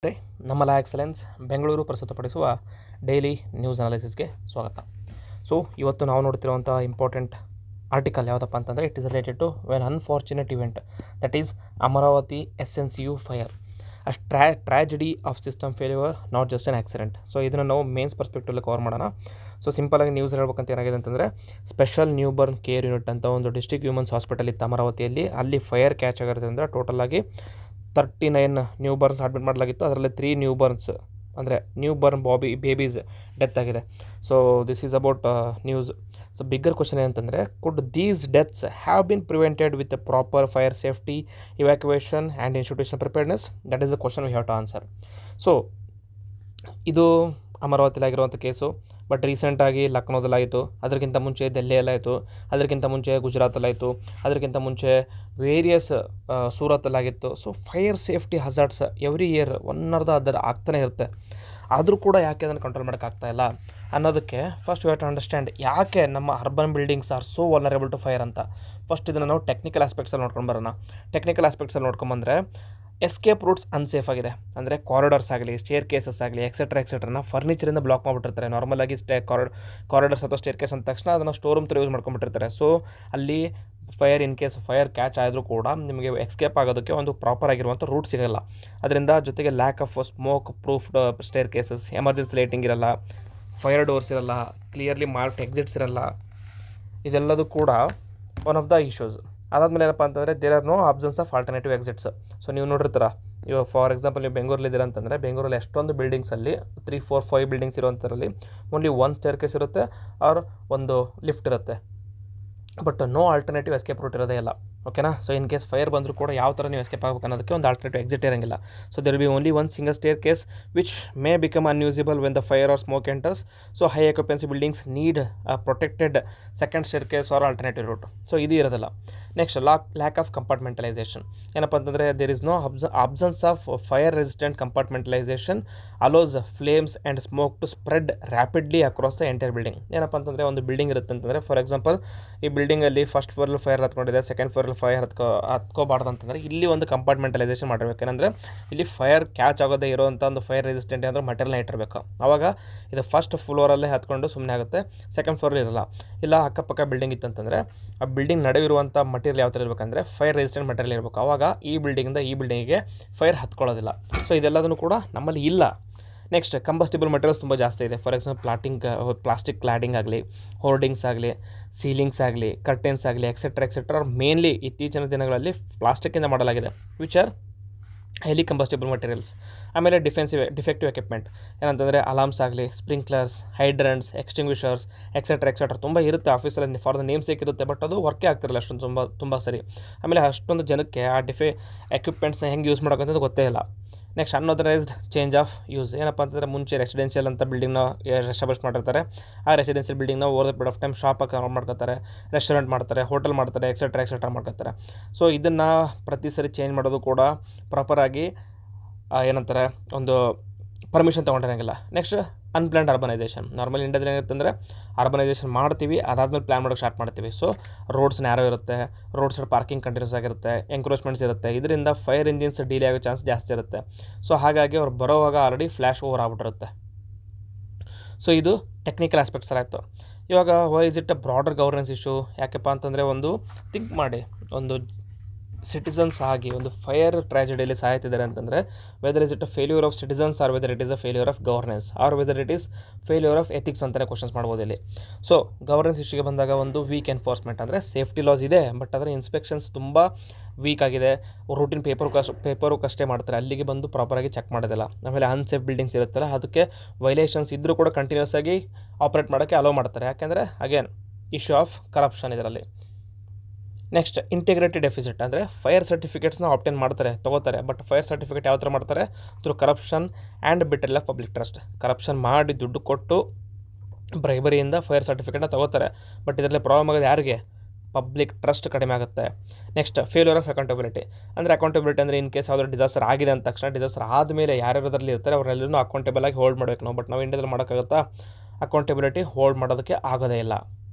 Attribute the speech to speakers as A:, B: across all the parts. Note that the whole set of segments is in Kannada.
A: ನಮಸ್ತೆ. ನಮ್ಮ ಲಾ ಎಕ್ಸಲೆನ್ಸ್ ಬೆಂಗಳೂರು ಪ್ರಸ್ತುತಪಡಿಸುವ ಡೈಲಿ ನ್ಯೂಸ್ ಅನಾಲಿಸಿಸ್ಗೆ ಸ್ವಾಗತ. ಸೊ ಇವತ್ತು ನಾವು ನೋಡ್ತಿರುವಂಥ ಇಂಪಾರ್ಟೆಂಟ್ ಆರ್ಟಿಕಲ್ ಯಾವುದಪ್ಪ ಅಂತಂದರೆ it is related to when unfortunate event that is Amravati SNCU fire a tragedy of system failure not just an accident. So ಇದನ್ನು ನಾವು ಮೇನ್ಸ್ ಪರ್ಸ್ಪೆಕ್ಟಿವಲ್ಲಿ ಕವರ್ ಮಾಡೋಣ. ಸೊ ಸಿಂಪಲಾಗಿ ನ್ಯೂಸ್ ಹೇಳ್ಬೇಕಂತ ಏನಾಗಿದೆ ಅಂತಂದರೆ special newborn care unit ಅಂತ ಒಂದು ಡಿಸ್ಟ್ರಿಕ್ಟ್ ಹ್ಯೂಮನ್ಸ್ ಹಾಸ್ಪಿಟಲ್ ಇತ್ತು ಅಮರಾವತಿಯಲ್ಲಿ. ಅಲ್ಲಿ ಫೈರ್ ಕ್ಯಾಚ್ ಆಗಿರೋದ್ರಿಂದ ಟೋಟಲಾಗಿ 39 ನ್ಯೂ ಬರ್ನ್ಸ್ ಅಡ್ಮಿಟ್ ಮಾಡಲಾಗಿತ್ತು. ಅದರಲ್ಲಿ 3 ನ್ಯೂ ಬರ್ನ್ಸ್ ಅಂದರೆ ನ್ಯೂ ಬರ್ನ್ ಬೇಬೀಸ್ ಡೆತ್ ಆಗಿದೆ. So this is about news. So bigger question ಏನಂತಂದರೆ could these deaths have been prevented with proper fire safety evacuation and institution preparedness? That is the question we have to answer. So ಇದು ಅಮರಾವತಿಲಾಗಿರುವಂಥ ಕೇಸು. ಬಟ್ ರೀಸೆಂಟಾಗಿ ಲಕ್ನೋದಲ್ಲಾಯಿತು, ಅದಕ್ಕಿಂತ ಮುಂಚೆ ದೆಹಲಿಯಲ್ಲಾಯಿತು, ಅದಕ್ಕಿಂತ ಮುಂಚೆ ಗುಜರಾತಲ್ಲಾಯಿತು, ಅದಕ್ಕಿಂತ ಮುಂಚೆ ವೇರಿಯಸ್ ಸೂರತ್ತಲ್ಲಾಗಿತ್ತು. So fire safety hazards every year one or the other ಆಗ್ತಾನೆ ಇರುತ್ತೆ. ಆದರೂ ಕೂಡ ಯಾಕೆ ಅದನ್ನು ಕಂಟ್ರೋಲ್ ಮಾಡೋಕ್ಕಾಗ್ತಾಯಿಲ್ಲ ಅನ್ನೋದಕ್ಕೆ first we have to understand ಯಾಕೆ ನಮ್ಮ urban buildings are so vulnerable to fire ಅಂತ. ಫಸ್ಟ್ ಇದನ್ನು ನಾವು ಟೆಕ್ನಿಕಲ್ ಆಸ್ಪೆಕ್ಟ್ಸಲ್ಲಿ ನೋಡ್ಕೊಂಡು ಬರೋಣ. ಟೆಕ್ನಿಕಲ್ ಆಸ್ಪೆಕ್ಟ್ಸಲ್ಲಿ ನೋಡ್ಕೊಂಬಂದರೆ ಎಸ್ಕೇಪ್ ರೂಟ್ಸ್ ಅನ್ಸೇಫ್ ಆಗಿದೆ. ಅಂದರೆ ಕಾರಿಡಾರ್ಸ್ ಆಗಲಿ, ಸ್ಟೇರ್ ಕೇಸಸ್ ಆಗಲಿ, ಎಕ್ಸೆಟ್ರಾನ ಫರ್ನಿಚರಿಂದ ಬ್ಲಾಕ್ ಮಾಡಿಬಿಟ್ಟಿರ್ತಾರೆ. ನಾರ್ಮಲಾಗಿ ಕಾರಿಡಾರ್ಸ್ ಅಥವಾ ಸ್ಟೇರ್ ಕೇಸ್ ಅಂದ ತಕ್ಷಣ ಅದನ್ನು ಸ್ಟೋರ್ ರೂಮ್ ಥರ ಯೂಸ್ ಮಾಡ್ಕೊಂಡ್ಬಿಟ್ಟಿರ್ತಾರೆ. ಸೊ ಅಲ್ಲಿ fire in case fire catch ಆದರೂ ಕೂಡ ನಿಮಗೆ ಎಸ್ಕೇಪ್ ಆಗೋದಕ್ಕೆ ಒಂದು ಪ್ರಾಪರ್ ಆಗಿರುವಂಥ ರೂಟ್ ಸಿಗೋಲ್ಲ. ಅದರಿಂದ ಜೊತೆಗೆ lack of smoke proofed stair cases, emergency lighting ಇರಲ್ಲ, ಫೈರ್ ಡೋರ್ಸ್ ಇರಲ್ಲ, ಕ್ಲಿಯರ್ಲಿ ಮಾರ್ಕ್ಡ್ ಎಕ್ಸಿಟ್ಸ್ ಇರಲ್ಲ. ಇದೆಲ್ಲದೂ ಕೂಡ ಒನ್ ಆಫ್ ದ ಇಶ್ಯೂಸ್. ಅದಾದಮೇಲೆ ಏನಪ್ಪ ಅಂತಂದರೆ there are no absence of alternative exits. So ನೀವು ನೋಡಿರ್ತೀರ, ಇವಾಗ ಫಾರ್ ಎಕ್ಸಾಂಪಲ್ ನೀವು ಬೆಂಗಳೂರಲ್ಲಿದ್ದೀರ ಅಂತಂದರೆ ಬೆಂಗಳೂರಲ್ಲಿ ಎಷ್ಟೊಂದು ಬಿಲ್ಡಿಂಗ್ಸಲ್ಲಿ 3, 4, 5 ಬಿಲ್ಡಿಂಗ್ಸ್ ಇರುವಂಥರಲ್ಲಿ ಓನ್ಲಿ 1 ಸ್ಟೇರ್ ಕೇಸ್ ಇರುತ್ತೆ ಆರ್ ಒಂದು ಲಿಫ್ಟ್ ಇರುತ್ತೆ. But no alternative escape route ಇರೋದೇ ಇಲ್ಲ. ಓಕೆನಾ? ಸೊ ಇನ್ ಕೇಸ್ ಫೈರ್ ಬಂದರೂ ಕೂಡ ಯಾವ ಥರ ನೀವು ಎಸ್ಕೇಪ್ ಆಗಬೇಕು ಅನ್ನೋದಕ್ಕೆ ಒಂದು ಆಲ್ಟರ್ನೇಟಿವ್ ಎಕ್ಸಿಟ್ ಇರೋಂಗಿಲ್ಲ. So there be only one single stair case which may become unusable when the fire or smoke enters. So high occupancy buildings need a protected second stair case or alternative route. So ಇದು ಇರೋದಿಲ್ಲ. Next lack of compartmentalisation. ಏನಪ್ಪ ಅಂತಂದರೆ there is no absence of fire resistant compartmentalisation allows flames and smoke to spread rapidly across the entire building. ಏನಪ್ಪ ಅಂತಂದರೆ ಒಂದು ಬಿಲ್ಡಿಂಗ್ ಇರುತ್ತೆ ಅಂತಂದರೆ ಫಾರ್ ಎಕ್ಸಾಂಪಲ್ ಈ ಬಿಲ್ಡಿಂಗಲ್ಲಿ ಫಸ್ಟ್ ಫ್ಲೋರಲ್ಲಿ ಫೈರ್ ಹತ್ಕೊಂಡಿದೆ, ಸೆಕೆಂಡ್ ಫ್ಲೋರಲ್ಲಿ ಫೈರ್ ಹತ್ಕೋಬಾರ್ದು ಅಂತಂದರೆ ಇಲ್ಲಿ ಒಂದು ಕಂಪಾರ್ಟ್ಮೆಂಟಲೈಸೇಷನ್ ಮಾಡಿರ್ಬೇಕು. ಏನಂದರೆ ಇಲ್ಲಿ ಫೈರ್ ಕ್ಯಾಚ್ ಆಗೋದೇ ಇರೋವಂಥ ಒಂದು ಫೈರ್ ರೆಸಿಸ್ಟೆಂಟ್ ಏನಾದರೂ ಮಟೀರಿಯಲ್ನ ಇಟ್ಟಿರಬೇಕು. ಆವಾಗ ಇದು ಫಸ್ಟ್ ಫ್ಲೋರಲ್ಲೇ ಹತ್ಕೊಂಡು ಸುಮ್ಮನೆ ಆಗುತ್ತೆ, ಸೆಕೆಂಡ್ ಫ್ಲೋರಲ್ಲಿ ಇರಲ್ಲ. ಇಲ್ಲ ಅಕ್ಕಪಕ್ಕ ಬಿಲ್ಡಿಂಗ್ ಇತ್ತಂತಂದರೆ ಆ ಬಿಲ್ಡಿಂಗ್ ನಡುವಿರುವಂಥ ಮಟೀರಿಯಲ್ ಯಾವ ಥರ ಇರಬೇಕಂದ್ರೆ ಫೈರ್ ರೆಸಿಸ್ಟೆಂಟ್ ಮಟೀರಿಯಲ್ ಇರಬೇಕು. ಆವಾಗ ಈ ಬಿಲ್ಡಿಂಗಿಂದ ಈ ಬಿಲ್ಡಿಂಗಿಗೆ ಫೈರ್ ಹತ್ಕೊಳ್ಳೋದಿಲ್ಲ. ಸೊ ಇದೆಲ್ಲದನ್ನು ಕೂಡ ನಮ್ಮಲ್ಲಿ ಇಲ್ಲ. ನೆಕ್ಸ್ಟ್ ಕಂಬಸ್ಟಿಬಲ್ ಮಟೀರಿಯಲ್ಸ್ ತುಂಬ ಜಾಸ್ತಿ ಇದೆ. ಫಾರ್ ಎಕ್ಸಾಂಪಲ್ ಪ್ಲಾಸ್ಟಿಕ್ ಕ್ಲಾಡಿಂಗ್ ಆಗಲಿ, ಹೋರ್ಡಿಂಗ್ಸ್ ಆಗಲಿ, ಸೀಲಿಂಗ್ಸ್ ಆಗಲಿ, ಕರ್ಟೆನ್ಸ್ ಆಗಲಿ, ಎಕ್ಸೆಟ್ರಾ ಮೇನ್ಲಿ ಇತ್ತೀಚಿನ ದಿನಗಳಲ್ಲಿ ಪ್ಲಾಸ್ಟಿಕ್ಕಿಂದ ಮಾಡಲಾಗಿದೆ ವಿಚ್ ಆರ್ ಹೈಲಿ ಕಂಬಸ್ಟಿಬಲ್ ಮಟೀರಿಯಲ್ಸ್. ಆಮೇಲೆ ಡಿಫೆಕ್ಟಿವ್ ಎಕ್ವಿಪ್ಮೆಂಟ್ ಏನಂತಂದರೆ ಅಲಾರ್ಮ್ಸ್ ಆಗಲಿ, ಸ್ಪ್ರಿಂಕ್ಲರ್ಸ್, ಹೈಡ್ರಂಟ್ಸ್, ಎಕ್ಸ್ಟಿಂಗ್ವಿಷರ್ಸ್, ಎಕ್ಸೆಟ್ರಾ ತುಂಬ ಇರುತ್ತೆ ಆಫೀಸಲ್ಲಿ. ಫಾರ್ ದ ನೇಮ್ ಸೇಕ್ ಇರುತ್ತೆ, ಬಟ್ ಅದು ವರ್ಕೇ ಆಗ್ತಿರಲ್ಲ ಅಷ್ಟೊಂದು ತುಂಬ ಸರಿ. ಆಮೇಲೆ ಅಷ್ಟೊಂದು ಜನಕ್ಕೆ ಆ ಎಕ್ವಿಪ್ಮೆಂಟ್ಸ್ನ ಹೆಂಗೆ ಯೂಸ್ ಮಾಡೋಕ್ಕಂಥದ್ದು ಗೊತ್ತೇ ಇಲ್ಲ. Next unauthorized change of use. ಏನಪ್ಪ ಅಂತಂದರೆ ಮುಂಚೆ ರೆಸಿಡೆನ್ಷಿಯಲ್ ಅಂತ ಬಿಲ್ಡಿಂಗ್ನ ಎಸ್ಟಾಬ್ಲಿಷ್ ಮಾಡಿರ್ತಾರೆ. ಆ ರೆಸಿಡೆನ್ಷಿಯಲ್ ಬಿಲ್ಡಿಂಗ್ನ over the period of time shop ಮಾಡ್ಕೊತಾರೆ, ರೆಸ್ಟೋರೆಂಟ್ ಮಾಡ್ತಾರೆ, ಹೋಟೆಲ್ ಮಾಡ್ತಾರೆ, ಎಕ್ಸೆಟ್ರಾ ಮಾಡ್ಕೊತಾರೆ. ಸೊ ಇದನ್ನು ಪ್ರತಿ ಸರಿ ಚೇಂಜ್ ಮಾಡೋದು ಕೂಡ ಪ್ರಾಪರಾಗಿ ಏನಂತಾರೆ ಒಂದು ಪರ್ಮಿಷನ್ ತೊಗೊಂಡಿರೋಂಗಿಲ್ಲ. Next unplanned urbanization. ನಾರ್ಮಲ್ ಇಂಡಿಯಾದಲ್ಲಿ ಏನಿರುತ್ತೆ ಅಂದರೆ ಅರ್ಬನೈಸೇಷನ್ ಮಾಡ್ತೀವಿ, ಅದಾದಮೇಲೆ ಪ್ಲ್ಯಾನ್ ಮಾಡೋಕ್ಕೆ ಸ್ಟಾರ್ಟ್ ಮಾಡ್ತೀವಿ. ಸೊ ರೋಡ್ಸ್ ನ್ಯಾರೋ ಇರುತ್ತೆ, ರೋಡ್ ಸೈಡ್ ಪಾರ್ಕಿಂಗ್ ಕಂಟಿನ್ಯೂಸ್ ಆಗಿರುತ್ತೆ, ಎಂಕ್ರೋಚ್ಮೆಂಟ್ಸ್ ಇರುತ್ತೆ. ಇದರಿಂದ ಫೈರ್ ಇಂಜಿನ್ಸ್ ಡಿಲೇ ಆಗೋ ಚಾನ್ಸ್ ಜಾಸ್ತಿ ಇರುತ್ತೆ. ಸೊ ಹಾಗಾಗಿ ಅವ್ರು ಬರೋವಾಗ ಆಲ್ರೆಡಿ ಫ್ಲ್ಯಾಶ್ ಓವರ್ ಆಗ್ಬಿಟ್ಟಿರುತ್ತೆ. ಸೊ ಇದು ಟೆಕ್ನಿಕಲ್ ಆಸ್ಪೆಕ್ಟ್ಸ್ ಆಯಿತು. ಇವಾಗ why is it a broader governance issue? ಯಾಕೆಪ್ಪ ಅಂತಂದರೆ ಒಂದು ಥಿಂಕ್ ಮಾಡಿ, ಒಂದು ಸಿಟಿಸನ್ಸ್ ಆಗಿ ಒಂದು ಫೈರ್ ಟ್ರ್ಯಾಜಿಡಿಯಲ್ಲಿ ಸಾಯ್ತಿದ್ದಾರೆ ಅಂತಂದರೆ whether is it a failure of citizens or whether it is a failure of governance or whether it is failure of ethics ಅಂತಲೇ ಕ್ವಶನ್ಸ್ ಮಾಡ್ಬೋದು ಇಲ್ಲಿ. ಸೊ ಗವರ್ನೆನ್ಸ್ ಇಶ್ಯೂಗೆ ಬಂದಾಗ ಒಂದು ವೀಕ್ ಎನ್ಫೋರ್ಸ್ಮೆಂಟ್, ಅಂದರೆ ಸೇಫ್ಟಿ ಲಾಸ್ ಇದೆ ಬಟ್ ಅದರ ಇನ್ಸ್ಪೆಕ್ಷನ್ಸ್ ತುಂಬ ವೀಕ್ ಆಗಿದೆ. ರೂಟಿನ್ ಪೇಪರ್ವರ್ಕ್ ಅಷ್ಟೇ ಮಾಡ್ತಾರೆ, ಅಲ್ಲಿಗೆ ಬಂದು ಪ್ರಾಪರಾಗಿ ಚೆಕ್ ಮಾಡೋದಿಲ್ಲ. ಆಮೇಲೆ ಅನ್ಸೇಫ್ ಬಿಲ್ಡಿಂಗ್ಸ್ ಇರುತ್ತಲ್ಲ ಅದಕ್ಕೆ ವೈಲೇಷನ್ಸ್ ಇದ್ದರೂ ಕೂಡ ಕಂಟಿನ್ಯೂಸ್ ಆಗಿ ಆಪ್ರೇಟ್ ಮಾಡೋಕ್ಕೆ ಅಲೋ ಮಾಡ್ತಾರೆ. ಯಾಕೆಂದರೆ ಅಗೇನ್ ಇಶ್ಯೂ ಆಫ್ ಕರಪ್ಷನ್ ಇದರಲ್ಲಿ. ನೆಕ್ಸ್ಟ್ ಇಂಟಿಗ್ರಿಟಿ ಡೆಫಿಸಿಟ್, ಅಂದರೆ ಫೈರ್ ಸರ್ಟಿಫಿಕೇಟ್ಸ್ನ ಆಪ್ಟೇನ್ ತೊಗೋತಾರೆ, ಬಟ್ ಫೈರ್ ಸರ್ಟಿಫಿಕೇಟ್ ಯಾವ ಥರ ಮಾಡ್ತಾರೆ? Through corruption and betrayal of public trust. Corruption ಮಾಡಿ ದುಡ್ಡು ಕೊಟ್ಟು ಬ್ರೈಬರಿಯಿಂದ ಫೈರ್ ಸರ್ಟಿಫಿಕೇಟ್ನ ತೊಗೋತಾರೆ. ಬಟ್ ಇದರಲ್ಲಿ ಪ್ರಾಬ್ಲಮ್ ಆಗೋದು ಯಾರಿಗೆ? ಪಬ್ಲಿಕ್ ಟ್ರಸ್ಟ್ ಕಡಿಮೆ ಆಗುತ್ತೆ. ನೆಕ್ಸ್ಟ್ ಫೇಲ್ಯೂರ್ ಆಫ್ ಅಕೌಂಟಬಿಲಿಟಿ, ಅಂದರೆ ಅಕೌಂಟಬಿಲಿಟಿ ಅಂದರೆ ಇನ್ ಕೇಸ್ ಯಾವುದೋ ಡಿಸಾಸ್ಟರ್ ಆಗಿದೆ ಅಂದ ತಕ್ಷಣ ಡಿಸಾಸ್ಟರ್ ಆದಮೇಲೆ ಯಾರ್ಯಾರದ್ರಲ್ಲಿ ಇರ್ತಾರೆ ಅವರೆಲ್ಲರೂ ಅಕೌಂಟೇಬಲ್ ಆಗಿ ಹೋಲ್ಡ್ ಮಾಡಬೇಕು ನಾವು. ಬಟ್ ನಾವು ಇಂಡಿಯಾದಲ್ಲಿ ಮಾಡೋಕ್ಕಾಗುತ್ತಾ? ಅಕೌಂಟಬಿಲಿಟಿ ಹೋಲ್ಡ್ ಮಾಡೋದಕ್ಕೆ ಆಗೋದೇ ಇಲ್ಲ.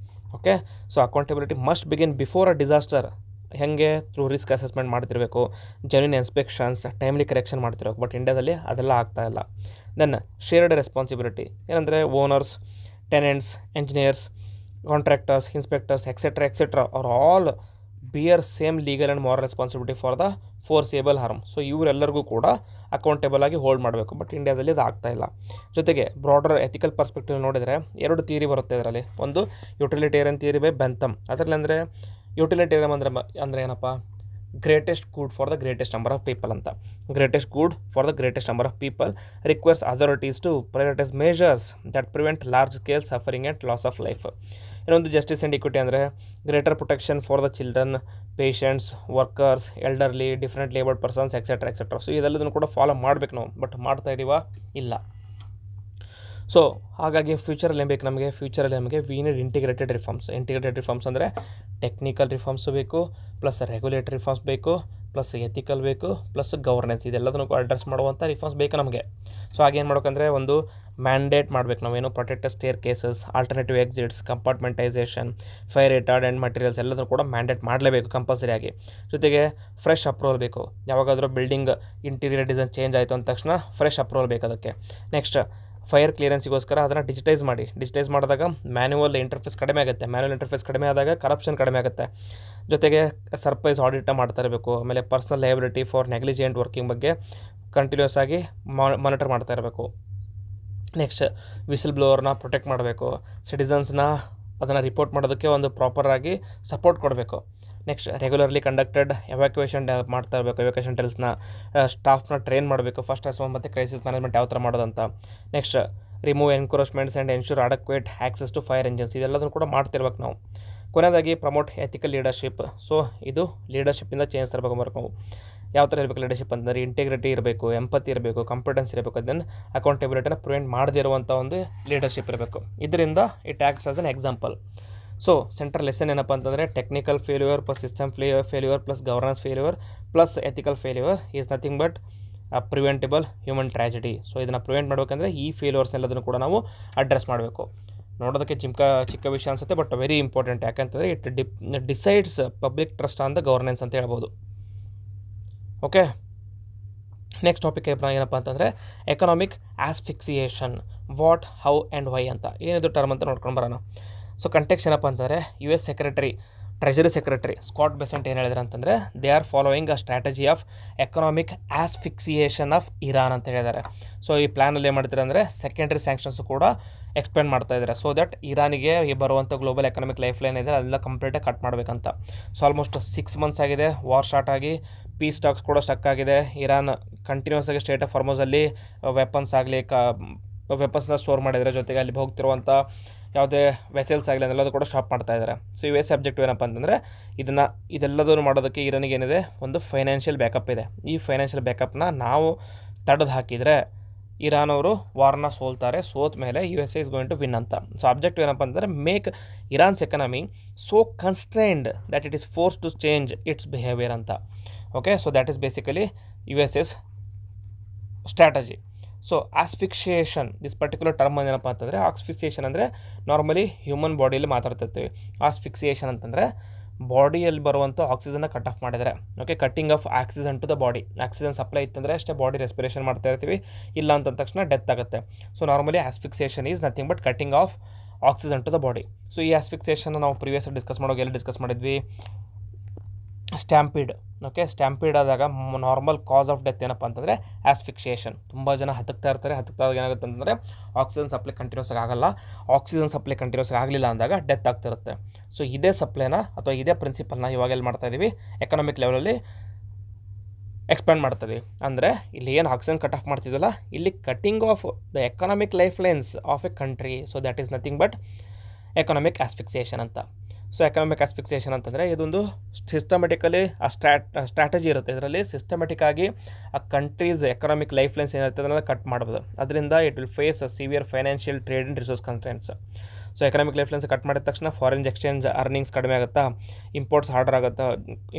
A: Okay, so accountability must begin before a disaster ಹೇಗೆ ಥ್ರೂ ರಿಸ್ಕ್ ಅಸೆಸ್ಮೆಂಟ್ ಮಾಡ್ತಿರಬೇಕು, ಜೆನ್ಯೂನ್ ಇನ್ಸ್ಪೆಕ್ಷನ್ಸ್, ಟೈಮ್ಲಿ ಕರೆಕ್ಷನ್ ಮಾಡ್ತಿರಬೇಕು. ಬಟ್ ಇಂಡಿಯಾದಲ್ಲಿ ಅದೆಲ್ಲ ಆಗ್ತಾಯಿಲ್ಲ. ದೆನ್ ಶೇರ್ಡ್ ರೆಸ್ಪಾನ್ಸಿಬಿಲಿಟಿ ಏನಂದರೆ owners, tenants, engineers, contractors, inspectors etcetera are all bear same legal and moral responsibility for the foreseeable harm. So ಇವರೆಲ್ಲರಿಗೂ ಕೂಡ ಅಕೌಂಟೇಬಲ್ ಆಗಿ ಹೋಲ್ಡ್ ಮಾಡಬೇಕು. ಬಟ್ ಇಂಡಿಯಾದಲ್ಲಿ ಅದು ಆಗ್ತಾಯಿಲ್ಲ. ಜೊತೆಗೆ ಬ್ರಾಡರ್ ಎಥಿಕಲ್ ಪರ್ಸ್ಪೆಕ್ಟಿವ್ ನೋಡಿದರೆ 2 ಥಿಯರಿ ಬರುತ್ತೆ ಇದರಲ್ಲಿ. ಒಂದು ಯುಟಿಲಿಟೇರಿಯನ್ ಥಿಯರಿ ಬೈ ಬೆಂಥಮ್. ಅದರಲ್ಲಿ ಅಂದರೆ ಯುಟಿಲಿಟೇರಿಯನ್ ಅಂದರೆ ಏನಪ್ಪ, greatest good for the greatest number of people ಅಂತ. Greatest good for the greatest number of people requires authorities to privatize majors that prevent large scale suffering and loss of life. ಇನ್ನೊಂದು ಜಸ್ಟಿಸ್ ಆ್ಯಂಡ್ ಇಕ್ವಿಟಿ ಅಂದರೆ greater protection for the children, patients, workers, elderly, different labored persons etcetera. So ಇದೆಲ್ಲದನ್ನು ಕೂಡ ಫಾಲೋ ಮಾಡಬೇಕು ನಾವು. ಬಟ್ ಮಾಡ್ತಾ ಇದ್ದೀವಾ? ಇಲ್ಲ. ಸೊ ಹಾಗಾಗಿ ಫ್ಯೂಚರಲ್ಲಿ ಏನು ಬೇಕು ನಮಗೆ ವಿ ನೀಡ್ ಇಂಟಿಗ್ರೇಟೆಡ್ ರಿಫಾರ್ಮ್ಸ್ ಅಂದರೆ ಟೆಕ್ನಿಕಲ್ ರಿಫಾರ್ಮ್ಸು ಬೇಕು, ಪ್ಲಸ್ ರೆಗ್ಯುಲೇಟರಿ ರಿಫಾರ್ಮ್ಸ್ ಬೇಕು, ಪ್ಲಸ್ ಎಥಿಕಲ್ ಬೇಕು, ಪ್ಲಸ್ ಗವರ್ನೆನ್ಸ್. ಇದೆಲ್ಲದನ್ನು ಅಡ್ರೆಸ್ ಮಾಡುವಂಥ ರಿಫಾರ್ಮ್ಸ್ ಬೇಕು ನಮಗೆ. ಸೊ ಹಾಗೇನು ಮಾಡ್ಬೇಕಂದ್ರೆ ಒಂದು ಮ್ಯಾಂಡೇಟ್ ಮಾಡಬೇಕು ನಾವೇನು, protected staircases, alternative exits, compartmentalization, fire retard and materials ಎಲ್ಲದನ್ನು ಕೂಡ ಮ್ಯಾಂಡೇಟ್ ಮಾಡಲೇಬೇಕು ಕಂಪಲ್ಸರಿ ಆಗಿ. ಜೊತೆಗೆ ಫ್ರೆಶ್ ಅಪ್ರೂವಲ್ ಬೇಕು. ಯಾವಾಗಾದರೂ ಬಿಲ್ಡಿಂಗ್ ಇಂಟೀರಿಯರ್ ಡಿಸೈನ್ ಚೇಂಜ್ ಆಯಿತು ಅಂದ ತಕ್ಷಣ ಫ್ರೆಶ್ ಅಪ್ರೂವಲ್ ಬೇಕು ಅದಕ್ಕೆ. ನೆಕ್ಸ್ಟ್ ಫೈರ್ ಕ್ಲಿಯರೆನ್ಸಿಗೋಸ್ಕರ ಅದನ್ನು ಡಿಜಿಟೈಸ್ ಮಾಡಿದಾಗ ಮ್ಯಾನ್ಯುವಲ್ ಇಂಟರ್ಫೇಸ್ ಕಡಿಮೆ ಆಗುತ್ತೆ. ಮ್ಯಾನ್ಯುವಲ್ ಇಂಟರ್ಫೇಸ್ ಕಡಿಮೆ ಆದಾಗ ಕರಪ್ಷನ್ ಕಡಿಮೆ ಆಗುತ್ತೆ. ಜೊತೆಗೆ ಸರ್ಪ್ರೈಸ್ ಆಡಿಟ್ನ ಮಾಡ್ತಾ ಇರಬೇಕು. ಆಮೇಲೆ personal liability for negligent working ಬಗ್ಗೆ ಕಂಟಿನ್ಯೂಸ್ ಆಗಿ ಮಾನಿಟರ್ ಮಾಡ್ತಾ ಇರಬೇಕು. ನೆಕ್ಸ್ಟ್ ವಿಸಿಲ್ ಬ್ಲೋವರ್ನ ಪ್ರೊಟೆಕ್ಟ್ ಮಾಡಬೇಕು. ಸಿಟಿಸನ್ಸ್ನ ಅದನ್ನು ರಿಪೋರ್ಟ್ ಮಾಡೋದಕ್ಕೆ ಒಂದು ಪ್ರಾಪರಾಗಿ ಸಪೋರ್ಟ್ ಕೊಡಬೇಕು. ನೆಕ್ಸ್ಟ್ ರೆಗ್ಯುಲರ್ಲಿ ಕಂಡಕ್ಟೆಡ್ ಎವ್ಯಾಕ್ಯುಯೇಷನ್ ಮಾಡ್ತಾ ಇರಬೇಕು. ಎವ್ಯಾಕ್ಯುಯೇಷನ್ ಡ್ರಿಲ್ಸ್ನ ಸ್ಟಾಫ್ನ ಟ್ರೈನ್ ಮಾಡಬೇಕು. ಫಸ್ಟ್ ರೆಸ್ಪಾನ್ಸ್ ಮತ್ತು ಕ್ರೈಸಿಸ್ ಮ್ಯಾನೇಜ್ಮೆಂಟ್ ಯಾವ ಥರ ಮಾಡೋದಂತ. Next remove encroachments and ensure adequate access to fire engines. ಇದೆಲ್ಲದನ್ನು ಕೂಡ ಮಾಡ್ತಿರ್ಬೇಕು ನಾವು. ಕೊನೆಯದಾಗಿ ಪ್ರಮೋಟ್ ಎಥಿಕಲ್ ಲೀಡರ್ಶಿಪ್. ಸೊ ಇದು ಲೀಡರ್ಶಿಪ್ಪಿಂದ ಚೇಂಜ್ ತರಬೇಕು ನಾವು. ಯಾವ ಥರ ಇರಬೇಕು ಲೀಡರ್ಶಿಪ್ ಅಂತಂದರೆ ಇಂಟಿಗ್ರಿಟಿ ಇರಬೇಕು, ಎಂಪತಿ ಇರಬೇಕು, ಕಾಂಪಿಟೆನ್ಸ್ ಇರಬೇಕು, ಅದನ್ನು ಅಕೌಂಟೆಬಿಲಿಟಿನ ಪ್ರಿವೆಂಟ್ ಮಾಡದೇ ಇರುವಂಥ ಒಂದು ಲೀಡರ್ಶಿಪ್ ಇರಬೇಕು. ಇದರಿಂದ it acts as an example. So central lesson ಏನಪ್ಪ ಅಂತಂದರೆ technical failure plus system failure plus governance failure plus ethical failure is nothing but preventable human tragedy. So ಇದನ್ನು ಪ್ರಿವೆಂಟ್ ಮಾಡಬೇಕಂದ್ರೆ ಈ ಫೇಲ್ಯೂರ್ಸ್ ಎಲ್ಲದನ್ನು ಕೂಡ ನಾವು ಅಡ್ರೆಸ್ ಮಾಡಬೇಕು. ನೋಡೋದಕ್ಕೆ ಚಿಕ್ಕ ವಿಷಯ ಅನಿಸುತ್ತೆ, ಬಟ್ ವೆರಿ ಇಂಪಾರ್ಟೆಂಟ್. ಯಾಕಂತಂದರೆ it decides public trust on the governance ಅಂತ ಹೇಳ್ಬೋದು. ಓಕೆ, ನೆಕ್ಸ್ಟ್ ಟಾಪಿಕ್ ಏನಪ್ಪ ಅಂತಂದರೆ economic asphyxiation. What, how and why ಅಂತ ಏನಿದು ಟರ್ಮ್ ಅಂತ ನೋಡ್ಕೊಂಡು ಬರೋಣ. ಸೊ ಕಂಟೆಕ್ಸ್ಟ್ ಏನಪ್ಪ ಅಂತಂದರೆ US treasury secretary Scott Bessent ಏನು ಹೇಳಿದ್ರು ಅಂತಂದರೆ they are following a strategy of economic asphyxiation of Iran ಅಂತ ಹೇಳಿದ್ದಾರೆ. ಸೊ ಈ ಪ್ಲ್ಯಾನಲ್ಲಿ ಏನು ಮಾಡ್ತಾರೆ ಅಂದರೆ ಸೆಕೆಂಡ್ರಿ ಸ್ಯಾಂಕ್ಷನ್ಸು ಕೂಡ ಎಕ್ಸ್ಪ್ಲೇನ್ ಮಾಡ್ತಾ ಇದ್ದಾರೆ. ಸೊ ದಟ್ ಇರಾನಿಗೆ ಬರುವಂಥ ಗ್ಲೋಬಲ್ ಎಕನಾಮಿಕ್ ಲೈಫ್ ಲೈನ್ ಇದೆ ಅದೆಲ್ಲ ಕಂಪ್ಲೀಟಾಗಿ ಕಟ್ ಮಾಡಬೇಕಂತ. ಸೊ ಆಲ್ಮೋಸ್ಟ್ 6 ಮಂತ್ಸ್ ಆಗಿದೆ ವಾರ್ ಸ್ಟಾರ್ಟ್ ಆಗಿ. ಪೀಸ್ ಟಾಕ್ಸ್ ಕೂಡ ಸ್ಟಕ್ ಆಗಿದೆ. ಇರಾನ್ ಕಂಟಿನ್ಯೂಸ್ ಆಗಿ ಸ್ಟೇಟ್ ಆಫ್ ಹಾರ್ಮುಜಲ್ಲಿ ವೆಪನ್ಸ್ ಆಗಲಿ ವೆಪನ್ಸ್ನ ಸ್ಟೋರ್ ಮಾಡಿದರೆ, ಜೊತೆಗೆ ಅಲ್ಲಿ ಹೋಗ್ತಿರುವಂಥ ಯಾವುದೇ ವೆಸಲ್ಸ್ ಆಗಲಿ ಅದೆಲ್ಲದೂ ಕೂಡ ಸ್ಟಾಪ್ ಮಾಡ್ತಾ ಇದ್ದಾರೆ. ಸೊ US ಆಬ್ಜೆಕ್ಟಿವ್ ಏನಪ್ಪ ಅಂತಂದರೆ ಇದೆಲ್ಲದನ್ನು ಮಾಡೋದಕ್ಕೆ ಇರಾನಿಗೆ ಏನಿದೆ, ಒಂದು ಫೈನಾನ್ಷಿಯಲ್ ಬ್ಯಾಕಪ್ ಇದೆ. ಈ ಫೈನಾನ್ಷಿಯಲ್ ಬ್ಯಾಕಪ್ನ ನಾವು ತಡೆದು ಹಾಕಿದರೆ ಇರಾನ್ ಅವರು ವಾರ್ನ ಸೋತ ಮೇಲೆ USA is going to win ಅಂತ. ಸೊ ಆಬ್ಜೆಕ್ಟಿವ್ ಏನಪ್ಪ ಅಂತಂದರೆ make Iran's economy so constrained that it is force to change its behaviour ಅಂತ. Okay, so that is basically US's strategy. So asphyxiation, this particular term ಏನಪ್ಪ ಅಂತಂದರೆ ಆಸ್ಫಿಕ್ಸಿಯೇಷನ್ ಅಂದರೆ ನಾರ್ಮಲಿ ಹ್ಯೂಮನ್ ಬಾಡಿಯಲ್ಲಿ ಮಾತಾಡ್ತಿರ್ತೀವಿ. ಆಸ್ಫಿಕ್ಸಿಯೇಷನ್ ಅಂತಂದರೆ ಬಾಡಿಯಲ್ಲಿ ಬರುವಂಥ ಆಕ್ಸಿಜನ್ನ ಕಟ್ ಆಫ್ ಮಾಡಿದರೆ, okay, cutting off oxygen to the body. Oxygen supply ಇತ್ತಂದರೆ ಅಷ್ಟೇ ಬಾಡಿ ರೆಸ್ಪಿರೇಷನ್ ಮಾಡ್ತಾ ಇರ್ತೀವಿ, ಇಲ್ಲ ಅಂತಂದ ತಕ್ಷಣ ಡೆತ್ ಆಗುತ್ತೆ. So normally asphyxiation is nothing but cutting off oxygen to the body. So ಈ ಆಸ್ಫಿಕ್ಸಿಯೇಷನ್ ನಾವು ಪ್ರಿವಿಯಸ್ ಎಲ್ಲಿ ಡಿಸ್ಕಸ್ ಮಾಡಿದ್ವಿ, ಸ್ಟ್ಯಾಂಪೀಡ್. ಓಕೆ, ಸ್ಟ್ಯಾಂಪೀಡ್ ಆದಾಗ ನಾರ್ಮಲ್ ಕಾಸ್ ಆಫ್ ಡೆತ್ ಏನಪ್ಪ ಅಂತಂದರೆ ಆಸ್ಫಿಕ್ಸಿಯೇಷನ್. ತುಂಬ ಜನ ಹತ್ತುತ್ತಾದಾಗ ಏನಾಗುತ್ತೆ ಅಂತಂದರೆ ಆಕ್ಸಿಜನ್ ಸಪ್ಲೈ ಕಂಟಿನ್ಯೂಸ್ ಆಗಲ್ಲ. ಆಕ್ಸಿಜನ್ ಸಪ್ಲೈ ಕಂಟಿನ್ಯೂಸ್ ಆಗಲಿಲ್ಲ ಅಂದಾಗ ಡೆತ್ ಆಗ್ತಿರುತ್ತೆ. ಸೊ ಇದೇ ಸಪ್ಲೈನ ಅಥವಾ ಇದೇ ಪ್ರಿನ್ಸಿಪಲ್ನ ಇವಾಗ ಎಲ್ಲಿ ಮಾಡ್ತಾ ಇದ್ದೀವಿ, ಎಕನಾಮಿಕ್ ಲೆವೆಲಲ್ಲಿ ಎಕ್ಸ್ಪ್ಯಾಂಡ್ ಮಾಡ್ತೀವಿ. ಅಂದರೆ ಇಲ್ಲಿ ಏನು ಆಕ್ಸಿಜನ್ ಕಟ್ ಆಫ್ ಮಾಡ್ತಿದ್ವಲ್ಲ, ಇಲ್ಲಿ cutting off the economic life lines of a country. So that is nothing but economic asphyxiation ಅಂತ. ಸೊ ಎಕನಾಮಿಕ್ ಆಸ್ಫಿಕ್ಸಿಯೇಷನ್ ಅಂತಂದರೆ ಇದೊಂದು ಸಿಸ್ಟಮೆಟಿಕಲಿ ಸ್ಟ್ರಾಟಜಿ ಇರುತ್ತೆ. ಇದರಲ್ಲಿ ಸಿಸ್ಟಮೆಟಿಕ್ ಆಗಿ ಆ ಕಂಟ್ರೀಸ್ ಎಕನಾಮಿಕ್ ಲೈಫ್ ಲೈನ್ಸ್ ಏನಿರುತ್ತೆ ಅದನ್ನೆಲ್ಲ ಕಟ್ ಮಾಡ್ಬೋದು. ಅದರಿಂದ it will face severe financial trade and resource constraints. So economic life lines cut ಮಾಡಿದ ತಕ್ಷಣ ಫಾರಿನ್ ಎಕ್ಸ್ಚೇಂಜ್ ಅರ್ನಿಂಗ್ಸ್ ಕಡಿಮೆ ಆಗುತ್ತಾ, ಇಂಪೋರ್ಟ್ಸ್ ಹಾರ್ಡರ್ ಆಗುತ್ತೆ,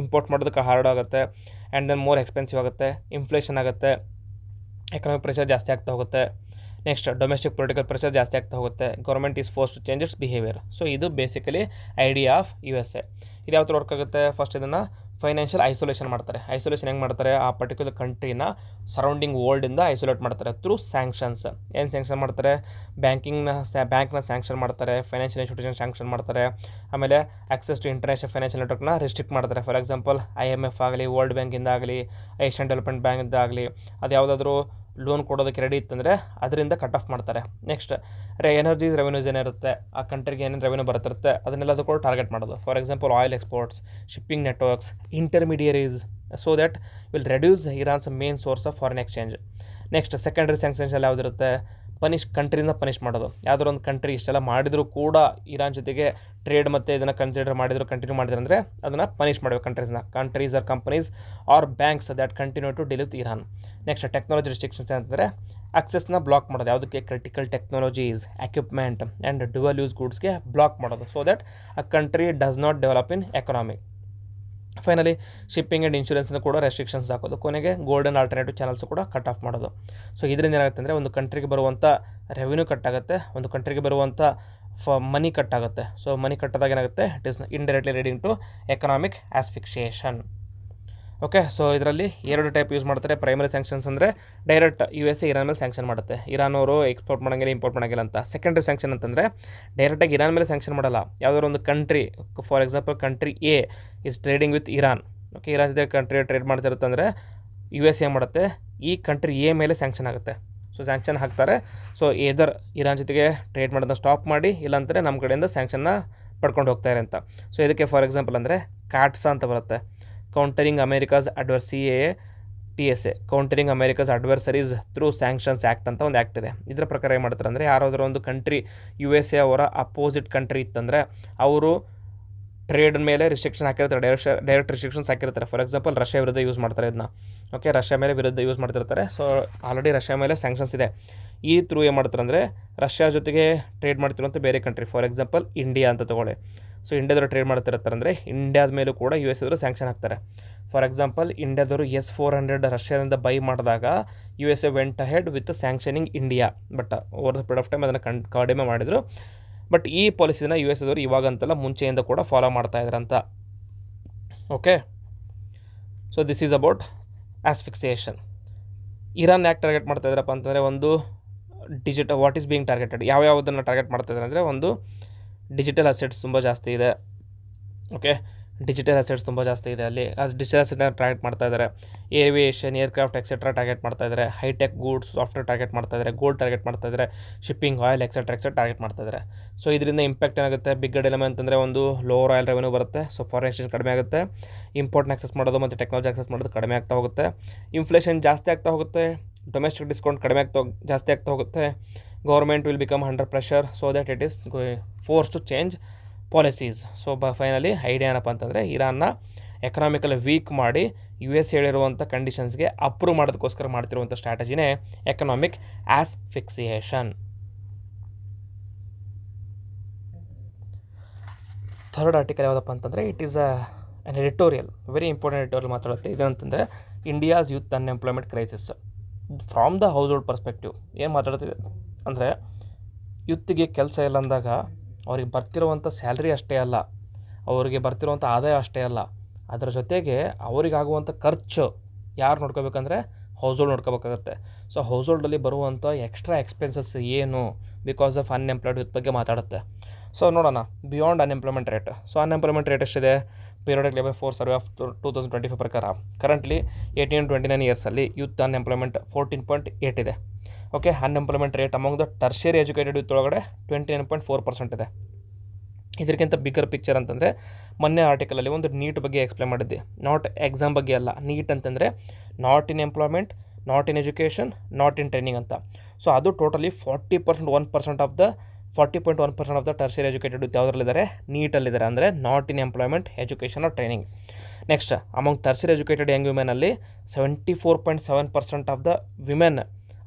A: ಇಂಪೋರ್ಟ್ ಮಾಡೋದಕ್ಕೆ ಹಾರ್ಡ್ ಆಗುತ್ತೆ, ಆ್ಯಂಡ್ ದೆನ್ ಮೋರ್ ಎಕ್ಸ್ಪೆನ್ಸಿವ್ ಆಗುತ್ತೆ, ಇನ್ಫ್ಲೇಷನ್ ಆಗುತ್ತೆ, ಎಕನಾಮಿಕ್ ಪ್ರೆಷರ್ ಜಾಸ್ತಿ ಆಗ್ತಾ ಹೋಗುತ್ತೆ. ನೆಕ್ಸ್ಟ್ ಡೊಮೆಸ್ಟಿಕ್ ಪೊಲಿಟಿಕಲ್ ಪ್ರೆಷರ್ ಜಾಸ್ತಿ ಆಗ್ತಾ ಹೋಗುತ್ತೆ. Government is force to change its behaviour. So ಇದು ಬೇಸಿಕಲಿ ಐಡಿಯಾ ಆಫ್ USA. ಇದು ಯಾವ ಥರ ವರ್ಕ್ ಆಗುತ್ತೆ, ಫಸ್ಟ್ ಇದನ್ನು ಫೈನಾನ್ಷಿಯಲ್ ಐಸೋಲೇಷನ್ ಮಾಡ್ತಾರೆ. ಐಸೋಲೇಷನ್ ಹೆಂಗೆ ಮಾಡ್ತಾರೆ, ಆ ಪರ್ಟಿಕ್ಯುಲರ್ ಕಂಟ್ರಿನ ಸರೌಂಡಿಂಗ್ ವರ್ಲ್ಡಿಂದ ಐಸೋಲೇಟ್ ಮಾಡ್ತಾರೆ ಥ್ರೂ ಸ್ಯಾಂಕ್ಷನ್ಸ್. ಏನು ಸ್ಯಾಂಕ್ಷನ್ ಮಾಡ್ತಾರೆ, ಬ್ಯಾಂಕ್ನ ಸ್ಯಾಂಕ್ಷನ್ ಮಾಡ್ತಾರೆ, ಫೈನಾನ್ಷಿಯಲ್ ಇನ್ಸ್ಟಿಟ್ಯೂಷನ್ ಸ್ಯಾಂಕ್ಷನ್ ಮಾಡ್ತಾರೆ, ಆಮೇಲೆ ಆಕ್ಸೆಸ್ ಟು ಇಂಟರ್ನ್ಯಾಷನಲ್ ಫೈನಾನ್ಷಿಯಲ್ ನೆಟ್ವರ್ಕ್ನ ರಿಸ್ಟ್ರಿಕ್ಟ್ ಮಾಡ್ತಾರೆ. ಫಾರ್ ಎಕ್ಸಾಂಪಲ್ IMF ಆಗಲಿ, ವರ್ಲ್ಡ್ ಬ್ಯಾಂಕಿಂದ ಆಗಲಿ, ಏಷ್ಯನ್ ಡೆವಲಪ್ಮೆಂಟ್ ಬ್ಯಾಂಕಿಂದ ಆಗಲಿ, ಅದು ಯಾವುದಾದ್ರೂ ಲೋನ್ ಕೊಡೋದಕ್ಕೆ ರೆಡಿ ಇತ್ತಂದರೆ ಅದರಿಂದ ಕಟ್ ಆಫ್ ಮಾಡ್ತಾರೆ. ನೆಕ್ಸ್ಟ್ ಎನರ್ಜೀಸ್ ರೆವೆನ್ಯೂಸ್ ಏನಿರುತ್ತೆ, ಆ ಕಂಟ್ರಿಗೆ ಏನೇನು ರೆವೆನ್ಯೂ ಬರುತ್ತಿರುತ್ತೆ ಅದನ್ನೆಲ್ಲದೂ ಕೂಡ ಟಾರ್ಗೆಟ್ ಮಾಡೋದು. For example oil exports, shipping networks, intermediaries, so that will reduce Iran's main source of foreign exchange. Next secondary sanctions ಎಲ್ಲ ಯಾವುದಿರುತ್ತೆ, ಕಂಟ್ರಿನ ಪನಿಷ್ ಮಾಡೋದು. ಯಾವುದಾದ್ರು ಒಂದು ಕಂಟ್ರಿ ಇಷ್ಟೆಲ್ಲ ಮಾಡಿದರೂ ಕೂಡ ಇರಾನ್ ಜೊತೆಗೆ ಟ್ರೇಡ್ ಮತ್ತು ಇದನ್ನು ಕನ್ಸಿಡರ್ ಮಾಡಿದ್ರು, ಕಂಟಿನ್ಯೂ ಮಾಡಿದ್ರು ಅಂದರೆ ಅದನ್ನು ಪನಿಷ್ ಮಾಡಬೇಕು countries or companies or banks that continue to deal with Iran. Next technology restrictions ಅಂತಂದರೆ ಆಕ್ಸೆಸ್ನ ಬ್ಲಾಕ್ ಮಾಡೋದು, ಯಾವುದಕ್ಕೆ, critical technologies, equipment and dual use ಗೂಡ್ಸ್ಗೆ ಬ್ಲಾಕ್ ಮಾಡೋದು, so that a country does not develop in economy. Finally shipping and ಇನ್ಶೂರೆನ್ಸ್ನ ಕೂಡ ರೆಸ್ಟ್ರಿಕ್ಷನ್ಸ್ ಹಾಕೋದು. ಕೊನೆಗೆ ಗೋಲ್ಡನ್ ಆಲ್ಟರ್ನೇಟಿವ್ ಚಾನಲ್ಸು ಕೂಡ ಕಟ್ ಆಫ್ ಮಾಡೋದು. ಸೊ ಇದರಿಂದ ಏನಾಗುತ್ತೆ ಅಂದರೆ ಒಂದು ಕಂಟ್ರಿಗೆ ಬರುವಂಥ ರೆವೆನ್ಯೂ ಕಟ್ ಆಗುತ್ತೆ, ಒಂದು ಕಂಟ್ರಿಗೆ ಬರುವಂಥ ಮನಿ ಕಟ್ ಆಗುತ್ತೆ. ಸೊ ಮನಿ ಕಟ್ಟದಾಗ ಏನಾಗುತ್ತೆ, it is indirectly leading to economic asphyxiation. Okay, so ಇದರಲ್ಲಿ 2 ಟೈಪ್ ಯೂಸ್ ಮಾಡ್ತಾರೆ. ಪ್ರೈಮರಿ ಸ್ಯಾಂಕ್ಷನ್ಸ್ ಅಂದರೆ ಡೈರೆಕ್ಟ್ USA ಇರಾನ್ ಮೇಲೆ ಸ್ಯಾಂಕ್ಷನ್ ಮಾಡುತ್ತೆ, ಇರಾನ್ ಅವರು ಎಕ್ಸ್ಪೋರ್ಟ್ ಮಾಡೋಂಗಿಲ್ಲ, ಇಂಪೋರ್ಟ್ ಮಾಡೋಂಗಿಲ್ಲ ಅಂತ. ಸೆಕೆಂಡ್ರಿ ಸ್ಯಾಂಕ್ಷನ್ ಅಂತಂದರೆ ಡೈರೆಕ್ಟಾಗಿ ಇರಾನ್ ಮೇಲೆ ಸ್ಯಾಂಕ್ಷನ್ ಮಾಡಲ್ಲ. ಯಾವುದಾದ್ರು ಒಂದು country, for example country A is trading with Iran, okay, Iran ಜೊತೆ ಕಂಟ್ರಿ ಟ್ರೇಡ್ ಮಾಡ್ತಿರುತ್ತೆ ಅಂದರೆ USA ಏನು ಮಾಡುತ್ತೆ, ಈ ಕಂಟ್ರಿ A ಮೇಲೆ ಸ್ಯಾಂಕ್ಷನ್ ಆಗುತ್ತೆ. ಸೊ ಸ್ಯಾಂಕ್ಷನ್ ಹಾಕ್ತಾರೆ. ಸೊ ಏದರ್ ಇರಾನ್ ಜೊತೆಗೆ ಟ್ರೇಡ್ ಮಾಡೋದನ್ನ ಸ್ಟಾಪ್ ಮಾಡಿ, ಇಲ್ಲಾಂದರೆ ನಮ್ಮ ಕಡೆಯಿಂದ ಸ್ಯಾಂಕ್ಷನ್ನ ಪಡ್ಕೊಂಡು ಹೋಗ್ತಾರೆ ಅಂತ. ಸೊ ಇದಕ್ಕೆ ಫಾರ್ ಎಕ್ಸಾಂಪಲ್ ಅಂದರೆ ಕಾಟ್ಸಾ ಅಂತ ಬರುತ್ತೆ, countering America's TSA, countering America's adversaries through sanctions act ಅಂತ ಒಂದು ಆ್ಯಕ್ಟ್ ಇದೆ. ಇದರ ಪ್ರಕಾರ ಏನು ಮಾಡ್ತಾರೆ ಅಂದರೆ, ಯಾರಾದರೂ ಒಂದು ಕಂಟ್ರಿ USA ಅವರ ಅಪೋಸಿಟ್ ಕಂಟ್ರಿ ಇತ್ತಂದರೆ ಅವರು ಟ್ರೇಡ್ ಮೇಲೆ ರಿಸ್ಟ್ರಿಕ್ಷನ್ ಹಾಕಿರ್ತಾರೆ, ಡೈರೆಕ್ಟ್ ರಿಸ್ಟ್ರಿಕ್ಷನ್ಸ್ ಹಾಕಿರ್ತಾರೆ. ಫಾರ್ ಎಕ್ಸಾಂಪಲ್ ರಷ್ಯಾ ವಿರುದ್ಧ ಯೂಸ್ ಮಾಡ್ತಾರೆ ಇದನ್ನ, ಓಕೆ, ರಷ್ಯಾ ಮೇಲೆ ವಿರುದ್ಧ ಯೂಸ್ ಮಾಡ್ತಿರ್ತಾರೆ. ಸೊ ಆಲ್ರೆಡಿ ರಷ್ಯಾ ಮೇಲೆ ಸ್ಯಾಂಕ್ಷನ್ಸ್ ಇದೆ. ಈ ಥ್ರೂ ಏನು ಮಾಡ್ತಾರೆ ಅಂದರೆ, ರಷ್ಯಾ ಜೊತೆಗೆ ಟ್ರೇಡ್ ಮಾಡ್ತಿರುವಂಥ ಬೇರೆ ಕಂಟ್ರಿ, ಫಾರ್ ಎಕ್ಸಾಂಪಲ್ ಇಂಡಿಯಾ ಅಂತ ತೊಗೊಳ್ಳಿ. ಸೊ ಇಂಡಿಯಾದವರು ಟ್ರೇಡ್ ಮಾಡ್ತಿರ್ತಾರೆ ಅಂದರೆ ಇಂಡಿಯಾದ ಮೇಲೂ ಕೂಡ US ಅವರು ಸ್ಯಾಂಕ್ಷನ್ ಹಾಕ್ತಾರೆ. ಫಾರ್ ಎಕ್ಸಾಂಪಲ್ ಇಂಡಿಯಾದವರು S-400 ರಷ್ಯಾದಿಂದ ಬೈ ಮಾಡಿದಾಗ USA vent ahead with sanctioning India, but over the period of time ಅದನ್ನು ಕಡಿಮೆ ಮಾಡಿದರು. ಬಟ್ ಈ ಪಾಲಿಸಿನ US ಅವರು ಇವಾಗಂತಲ್ಲ, ಮುಂಚೆಯಿಂದ ಕೂಡ ಫಾಲೋ ಮಾಡ್ತಾ ಇದ್ರಂತ. Okay, so this is about asphyxiation. Iran ಯಾಕೆ ಟಾರ್ಗೆಟ್ ಮಾಡ್ತಾ ಇದ್ದಾರಪ್ಪ ಅಂತಂದರೆ, ಒಂದು ವಾಟ್ ಈಸ್ ಬೀಯಿಂಗ್ ಟಾರ್ಗೆಟೆಡ್, ಯಾವುದನ್ನು ಟಾರ್ಗೆಟ್ ಮಾಡ್ತಾ ಇದ್ದಾರೆ ಅಂದರೆ, ಒಂದು ಡಿಜಿಟಲ್ ಅಸೆಟ್ಸ್ ತುಂಬ ಜಾಸ್ತಿ ಇದೆ. ಓಕೆ, ಡಿಜಿಟಲ್ ಅಸೆಟ್ಸ್ ತುಂಬ ಜಾಸ್ತಿ ಇದೆ ಅಲ್ಲಿ, ಅದು ಡಿಜಿಟಲ್ ಅಸೆಟ್ನ ಟಾರ್ಗೆಟ್ ಮಾಡ್ತಾ ಇದ್ದಾರೆ. ಏವಿಯೇಷನ್, ಏರ್ಕ್ರಾಫ್ಟ್ ಎಕ್ಸೆಟ್ರಾ ಟಾರ್ಗೆಟ್ ಮಾಡ್ತಾ ಇದ್ದಾರೆ. ಹೈಟೆಕ್ ಗೂಡ್ಸ್, ಸಾಫ್ಟ್ವೇರ್ ಟಾರ್ಗೆಟ್ ಮಾಡ್ತಾ ಇದ್ದಾರೆ. ಗೋಲ್ಡ್ ಟಾರ್ಗೆಟ್ ಮಾಡ್ತಾ ಇದ್ದಾರೆ. ಶಿಪ್ಪಿಂಗ್, ಆಯಿಲ್ ಎಕ್ಸೆಟ್ರಾ ಟಾರ್ಗೆಟ್ ಮಾಡ್ತಾ ಇದ್ದಾರೆ. ಸೊ ಇದರಿಂದ ಇಂಪ್ಯಾಕ್ಟ್ ಏನಾಗುತ್ತೆ, ಬಿಗ್ ಡಿಲೆಮಾ ಅಂತಂದರೆ ಒಂದು ಲೋವರ್ ಆಯಿಲ್ ರೆವೆನ್ಯೂ ಬರುತ್ತೆ. ಸೊ ಫಾರಿನ್ ಎಕ್ಸ್ಚೇಂಜ್ ಕಡಿಮೆ ಆಗುತ್ತೆ, ಇಂಪೋರ್ಟ್ನ ಆಕ್ಸೆಸ್ ಮಾಡೋದು ಮತ್ತು ಟೆಕ್ನಾಲಜಿ ಆಕ್ಸೆಸ್ ಮಾಡೋದು ಕಡಿಮೆ ಆಗ್ತಾ ಹೋಗುತ್ತೆ, ಇನ್ಫ್ಲೇಷನ್ ಜಾಸ್ತಿ ಆಗ್ತಾ ಹೋಗುತ್ತೆ, ಡೊಮೆಸ್ಟಿಕ್ ಡಿಸ್ಕೌಂಟ್ ಕಡಿಮೆ ಜಾಸ್ತಿ ಆಗ್ತಾ ಹೋಗುತ್ತೆ, government will become under pressure, so that it is force to change policies. So finally idea ಏನಪ್ಪ ಅಂತಂದರೆ, ಇರಾನ್ನ ಎಕನಾಮಿಕಲ್ ವೀಕ್ ಮಾಡಿ US ಹೇಳಿರುವಂಥ ಕಂಡೀಷನ್ಸ್ಗೆ ಅಪ್ರೂವ್ ಮಾಡೋದಕ್ಕೋಸ್ಕರ ಮಾಡ್ತಿರುವಂಥ ಸ್ಟ್ರಾಟಜಿನೇ ಎಕನಾಮಿಕ್ ಆಸ್ಫಿಕ್ಸಿಯೇಷನ್. ಥರ್ಡ್ ಆರ್ಟಿಕಲ್ ಯಾವುದಪ್ಪ ಅಂತಂದರೆ, it is an editorial, very important editorial ಮಾತಾಡುತ್ತೆ. ಇದೇನಂತಂದರೆ, India's youth unemployment crisis from the household perspective. ಏನು ಮಾತಾಡ್ತಿದೆ ಅಂದರೆ, ಯೂತ್ಗೆ ಕೆಲಸ ಇಲ್ಲ ಅಂದಾಗ ಅವ್ರಿಗೆ ಬರ್ತಿರುವಂಥ ಸ್ಯಾಲ್ರಿ ಅಷ್ಟೇ ಅಲ್ಲ, ಅವರಿಗೆ ಬರ್ತಿರುವಂಥ ಆದಾಯ ಅಷ್ಟೇ ಅಲ್ಲ, ಅದರ ಜೊತೆಗೆ ಅವರಿಗಾಗುವಂಥ ಖರ್ಚು ಯಾರು ನೋಡ್ಕೋಬೇಕಂದ್ರೆ ಹೌಸ್ ಹೋಲ್ಡ್ ನೋಡ್ಕೋಬೇಕಾಗುತ್ತೆ. ಸೊ ಹೌಸ್ ಹೋಲ್ಡಲ್ಲಿ ಬರುವಂಥ ಎಕ್ಸ್ಟ್ರಾ ಎಕ್ಸ್ಪೆನ್ಸಸ್ ಏನು ಬಿಕಾಸ್ ಆಫ್ ಅನ್ಎಂಪ್ಲಾಯ್ಡ್ ಯೂತ್ ಬಗ್ಗೆ ಮಾತಾಡುತ್ತೆ. ಸೊ ನೋಡೋಣ, beyond unemployment rate. So unemployment rate ಎಷ್ಟಿದೆ, periodic labour force survey of 2025 ಪ್ರಕಾರ ಕರೆಂಟ್ಲಿ 18-29 ಇಯರ್ಸಲ್ಲಿ ಯೂತ್ ಅನ್ಎಂಪ್ಲಾಯ್ಮೆಂಟ್ 14.8 ಇದೆ. Okay, unemployment rate among the tertiary educated youth ಒಳಗಡೆ 29.4% ಇದೆ. ಇದಕ್ಕಿಂತ ಬಿಗ್ಗರ್ ಪಿಕ್ಚರ್ ಅಂತಂದರೆ, ಮೊನ್ನೆ ಆರ್ಟಿಕಲಲ್ಲಿ ಒಂದು ನೀಟ್ ಬಗ್ಗೆ ಎಕ್ಸ್ಪ್ಲೇನ್ ಮಾಡಿದ್ದೆ. ನಾಟ್ ಎಕ್ಸಾಮ್ ಬಗ್ಗೆ ಅಲ್ಲ, ನೀಟ್ ಅಂತಂದರೆ not in employment, not in education, not in training ಅಂತ. ಸೊ ಅದು totally 40.1% of the tertiary educated youth ಯಾವುದ್ರಲ್ಲಿದ್ದಾರೆ, ನೀಟಲ್ಲಿದ್ದಾರೆ, ಅಂದರೆ not in employment, education or training. Next among tertiary educated young ವಿಮೆನಲ್ಲಿ 74.7% of the women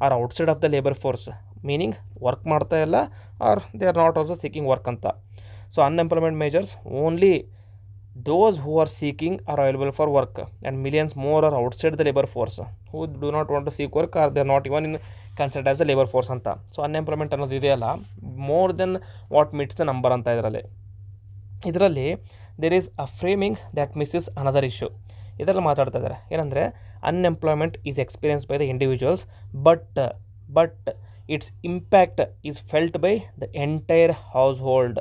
A: are outside of the labour force, meaning work ಮಾಡ್ತಾ ಇಲ್ಲ or they are not also seeking work ಅಂತ. So unemployment majors only those who are seeking or available for work and millions more are outside the labour force who do not want to seek work or they are not even in considered as the labour force ಅಂತ. ಸೊ ಅನ್ಎಂಪ್ಲಾಯ್ಮೆಂಟ್ ಅನ್ನೋದು ಇದೆಯಲ್ಲ, more than what meets the number ಅಂತ ಇದರಲ್ಲಿ there is a framing that misses another issue. ಇದರಲ್ಲಿ ಮಾತಾಡ್ತಾ ಇದ್ದಾರೆ ಏನಂದರೆ unemployment is experience by the individuals but its impact is felt by the entire household.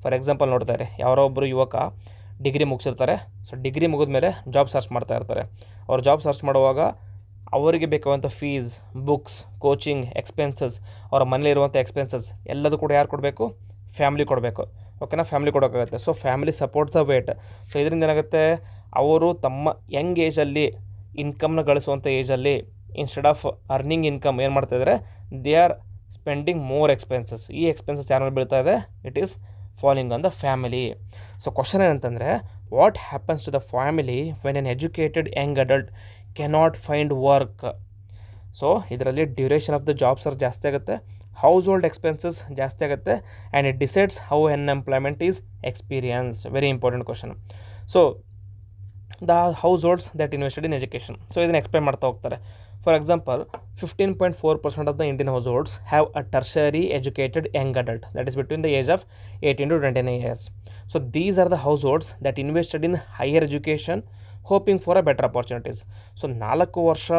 A: For example ನೋಡ್ತಾರೆ, ಯಾರೋ ಒಬ್ಬರು ಯುವಕ ಡಿಗ್ರಿ ಮುಗಿಸಿರ್ತಾರೆ. ಸೊ ಡಿಗ್ರಿ ಮುಗಿದ್ಮೇಲೆ ಜಾಬ್ ಸರ್ಚ್ ಮಾಡ್ತಾ ಇರ್ತಾರೆ. ಅವ್ರು ಜಾಬ್ ಸರ್ಚ್ ಮಾಡುವಾಗ ಅವರಿಗೆ ಬೇಕಾದಂಥ ಫೀಸ್, ಬುಕ್ಸ್, ಕೋಚಿಂಗ್ ಎಕ್ಸ್ಪೆನ್ಸಸ್, ಅವರ ಮನೇಲಿರುವಂಥ ಎಕ್ಸ್ಪೆನ್ಸಸ್ ಎಲ್ಲದೂ ಕೂಡ ಯಾರು ಕೊಡಬೇಕು? ಫ್ಯಾಮಿಲಿ ಕೊಡಬೇಕು. ಓಕೆನಾ, ಫ್ಯಾಮಿಲಿ ಕೊಡೋಕ್ಕಾಗುತ್ತೆ. So family support the weight. So ಇದರಿಂದ ಏನಾಗುತ್ತೆ, ಅವರು ತಮ್ಮ ಯಂಗ್ ಏಜಲ್ಲಿ ಇನ್ಕಮ್ನ ಗಳಿಸುವಂಥ ಏಜಲ್ಲಿ ಇನ್ಸ್ಟೆಡ್ ಆಫ್ ಅರ್ನಿಂಗ್ ಇನ್ಕಮ್ ಏನು ಮಾಡ್ತಾಯಿದ್ದಾರೆ, they are spending more expenses. ಈ ಎಕ್ಸ್ಪೆನ್ಸಸ್ ಯಾರು ಬೀಳ್ತಾ ಇದೆ? It is falling on the family. So question ಏನಂತಂದರೆ, what happens to the family when an educated young adult cannot find work? So ಇದರಲ್ಲಿ duration of the job search ಜಾಸ್ತಿ ಆಗುತ್ತೆ, ಹೌಸ್ ಹೋಲ್ಡ್ ಎಕ್ಸ್ಪೆನ್ಸಸ್ ಜಾಸ್ತಿ ಆಗುತ್ತೆ, and it decides how unemployment is experience. Very important question. So the house holds that invested in education. So ಇದನ್ನು ಎಕ್ಸ್ಪ್ಲೇನ್ ಮಾಡ್ತಾ ಹೋಗ್ತಾರೆ. For example, 15.4% of the Indian households have a tertiary educated young adult, that is between the age of 18 to 29 years. So these are the households that invested in higher education hoping for a better opportunities. So 4 ವರ್ಷ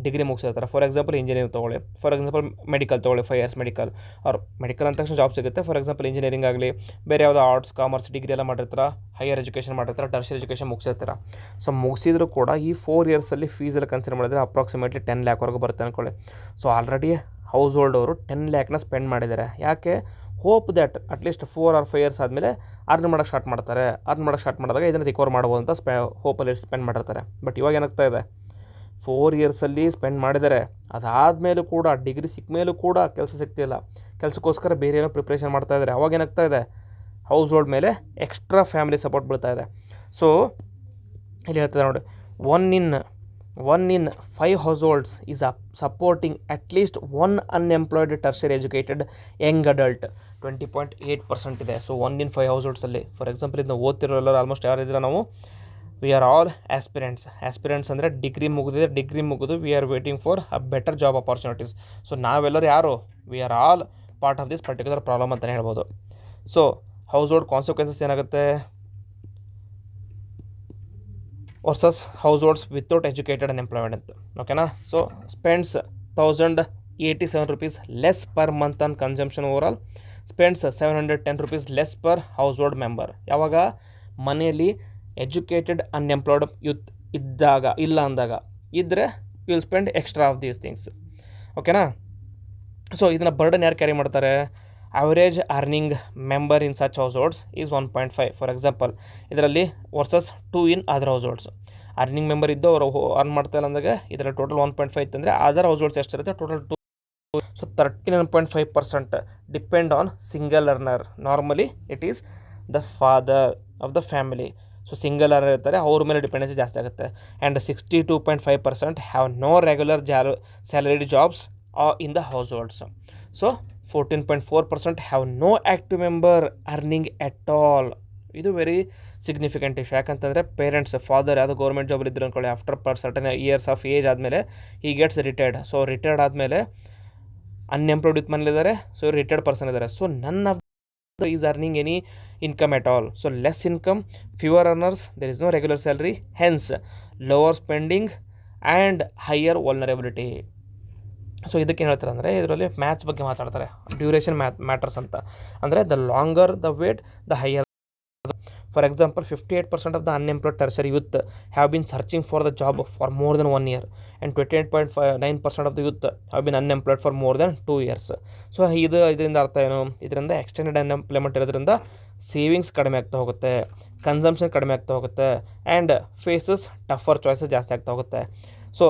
A: ಡಿಗ್ರಿ ಮುಗಿಸಿರ್ತಾರೆ. ಫಾರ್ ಎಕ್ಸಾಂಪಲ್ ಇಂಜಿನಿಯರಿಂಗ್ ತೊಗೊಳ್ಳಿ, ಫಾರ್ ಎಕ್ಸಾಂಪಲ್ ಮೆಡಿಕಲ್ ತೊಗೊಳ್ಳಿ, 5 years ಮೆಡಿಕಲ್, ಅವ್ರು ಮೆಡಿಕಲ್ ಅಂದ ತಕ್ಷಣ ಜಾಬ್ ಸಿಗುತ್ತೆ. ಫಾರ್ ಎಕ್ಸಾಂಪಲ್ ಇಂಜಿನಿಯರಿಂಗ್ ಆಗಲಿ, ಬೇರೆ ಯಾವುದೋ ಆರ್ಟ್ಸ್, ಕಾಮರ್ಸ್, ಡಿಗ್ರಿ ಎಲ್ಲ ಮಾಡಿರ್ತಾರೆ, ಹೈಯರ್ ಎಜುಕೇಷನ್ ಮಾಡಿರ್ತಾರೆ, ಟರ್ಷರಿ ಎಜುಕೇಷನ್ ಮುಗಿಸಿರ್ತಾರೆ. ಸೊ ಮುಗಿಸಿದ್ರು ಕೂಡ ಈ 4 yearsಲ್ಲಿ ಫೀಸೆಲ್ಲ ಕನ್ಸಿಡರ್ ಮಾಡಿದರೆ ಅಪ್ರಾಕ್ಸಿಮೇಟ್ಲಿ 10 lakhವರೆಗೂ ಬರುತ್ತೆ ಅಂದ್ಕೊಳ್ಳಿ. ಸೊ ಆಲ್ರೆಡಿ ಹೌಸ್ ಹೋಲ್ಡ್ ಅವರು 10 lakhನ ಸ್ಪೆಂಡ್ ಮಾಡಿದ್ದಾರೆ. ಯಾಕೆ? Hope that at least 4 or 5 years ಆದಮೇಲೆ ಅರ್ನ್ ಮಾಡೋಕ್ಕೆ ಸ್ಟಾರ್ಟ್ ಮಾಡ್ತಾರೆ. ಅರ್ನ್ ಮಾಡೋಕ್ಕೆ ಸ್ಟಾರ್ಟ್ ಮಾಡಿದಾಗ ಇದನ್ನು ರಿಕವರ್ ಮಾಡ್ಬೋದು ಅಂತ ಹೋಪಲ್ಲಿ ಸ್ಪೆಂಡ್ ಮಾಡಿರ್ತಾರೆ. ಬಟ್ ಇವಾಗ ಏನಾಗ್ತಾ ಇದೆ, 4 yearsಲ್ಲಿ ಸ್ಪೆಂಡ್ ಮಾಡಿದ್ದಾರೆ, ಅದಾದಮೇಲೂ ಕೂಡ ಡಿಗ್ರಿ ಸಿಕ್ಕ ಮೇಲೂ ಕೂಡ ಕೆಲಸ ಸಿಗ್ತಿಲ್ಲ. ಕೆಲಸಕ್ಕೋಸ್ಕರ ಬೇರೆ ಏನೋ ಪ್ರಿಪ್ರೇಷನ್ ಮಾಡ್ತಾಯಿದ್ದಾರೆ. ಅವಾಗ ಏನಾಗ್ತಾ ಇದೆ, ಹೌಸ್ ಹೋಲ್ಡ್ ಮೇಲೆ ಎಕ್ಸ್ಟ್ರಾ ಫ್ಯಾಮಿಲಿ ಸಪೋರ್ಟ್ ಬೀಳ್ತಾ ಇದೆ. ಸೊ ಇಲ್ಲಿ ಹೇಳ್ತದೆ ನೋಡಿ, one in 5 households is supporting at least 1 unemployed tertiary educated young adult. 20.8% ಇದೆ. So 1 in 5 householdsಲ್ಲಿ. ಫಾರ್ ಎಕ್ಸಾಂಪಲ್ ಇದನ್ನ ಓದ್ತಿರೋ ಎಲ್ಲರೂ ಆಲ್ಮೋಸ್ಟ್ ಯಾರಿದ್ದೀರ ನಾವು? ವಿ ಆರ್ ಆಲ್ ಆಸ್ಪಿರೆಂಟ್ಸ್ ಅಂದರೆ ಡಿಗ್ರಿ ಮುಗಿದು we are waiting for a better job opportunities. So ನಾವೆಲ್ಲರೂ ಯಾರು? We are all part of this particular problem ಅಂತಲೇ ಹೇಳ್ಬೋದು. ಸೊ ಹೌಸ್ ಹೋಲ್ಡ್ ಕಾನ್ಸಿಕ್ವೆನ್ಸಸ್ ಏನಾಗುತ್ತೆ versus households without educated unemployment ಅಂತ. ಓಕೆನಾ? So spends 1,087 rupees less per month on consumption overall, spends 710 rupees less per household member. ಯಾವಾಗ? ಮನೆಯಲ್ಲಿ ಎಜುಕೇಟೆಡ್ ಅನ್ಎಂಪ್ಲಾಯ್ಡ್ ಯೂತ್ ಇಲ್ಲ ಅಂದಾಗ. ಇದ್ದರೆ you will spend extra of these things. ಓಕೆನಾ? ಸೊ ಇದನ್ನು ಬರ್ಡನ್ ಯಾರು ಕ್ಯಾರಿ ಮಾಡ್ತಾರೆ? Average earning member in such households is 1.5. For example ಇದರಲ್ಲಿ versus 2 in other households. Earning member ಇದ್ದು ಅವರು ಅರ್ನ್ ಮಾಡ್ತಾಯಿಲ್ಲ ಅಂದಾಗ ಇದರಲ್ಲಿ ಟೋಟಲ್ 1.5 ಇತ್ತಂದರೆ ಅದರ್ ಹೌಸ್ ಹೋಲ್ಡ್ಸ್ ಎಷ್ಟಿರುತ್ತೆ? Total 2. So 39.5% depend on single earner. Normally it is the father of the family. So single earner ಇರ್ತಾರೆ, ಅವ್ರ ಮೇಲೆ ಡಿಪೆಂಡೆನ್ಸಿ ಜಾಸ್ತಿ ಆಗುತ್ತೆ. And 62.5% have no regular salaried jobs in the households. So 14.4% have no active member earning at all. ಇದು ವೆರಿ ಸಿಗ್ನಿಫಿಕೆಂಟ್ ಇಶ್ಯೂ. ಯಾಕಂತಂದರೆ ಪೇರೆಂಟ್ಸ್, ಫಾದರ್ ಯಾವುದೋ ಗೌರ್ಮೆಂಟ್ ಜಾಬಲ್ಲಿ ಇದ್ರು ಅಂದ್ಕೊಳ್ಳಿ, after certain years of age ಆದಮೇಲೆ he gets retired. So retired ಆದಮೇಲೆ ಅನ್ಎಂಪ್ಲಾಯ್ಡ್ ವಿತ್ ಮನೇಲಿದ್ದಾರೆ. ಸೊ ರಿಟೈರ್ಡ್ ಪರ್ಸನ್ ಇದ್ದಾರೆ. So none of is earning any income at all. So less income, fewer earners, there is no regular salary, hence lower spending and higher vulnerability. So ಇದಕ್ಕೆ ಏನು ಹೇಳ್ತಾರೆ ಅಂದರೆ, ಇದರಲ್ಲಿ ಮ್ಯಾಥ್ಸ್ ಬಗ್ಗೆ ಮಾತಾಡ್ತಾರೆ. ಡ್ಯೂರೇಷನ್ ಮ್ಯಾಟರ್ಸ್ ಅಂತ. ಅಂದರೆ the longer the wait the higher. For example 58% of the unemployed tertiary youth have been searching for the job for more than 1 year, and 28.9% of the youth have been unemployed for more than 2 years. So ಇದರಿಂದ ಅರ್ಥ ಏನು? ಇದರಿಂದ ಎಕ್ಸ್ಟೆಂಡೆಡ್ ಅನ್ಎಂಪ್ಲಾಯ್ಮೆಂಟ್ ಇರೋದ್ರಿಂದ ಸೇವಿಂಗ್ಸ್ ಕಡಿಮೆ ಆಗ್ತಾ ಹೋಗುತ್ತೆ, ಕನ್ಸಂಪ್ಷನ್ ಕಡಿಮೆ ಆಗ್ತಾ ಹೋಗುತ್ತೆ, ಆ್ಯಂಡ್ ಫೇಸಸ್ ಟಫರ್ ಚಾಯ್ಸಸ್ ಜಾಸ್ತಿ ಆಗ್ತಾ ಹೋಗುತ್ತೆ. ಸೊ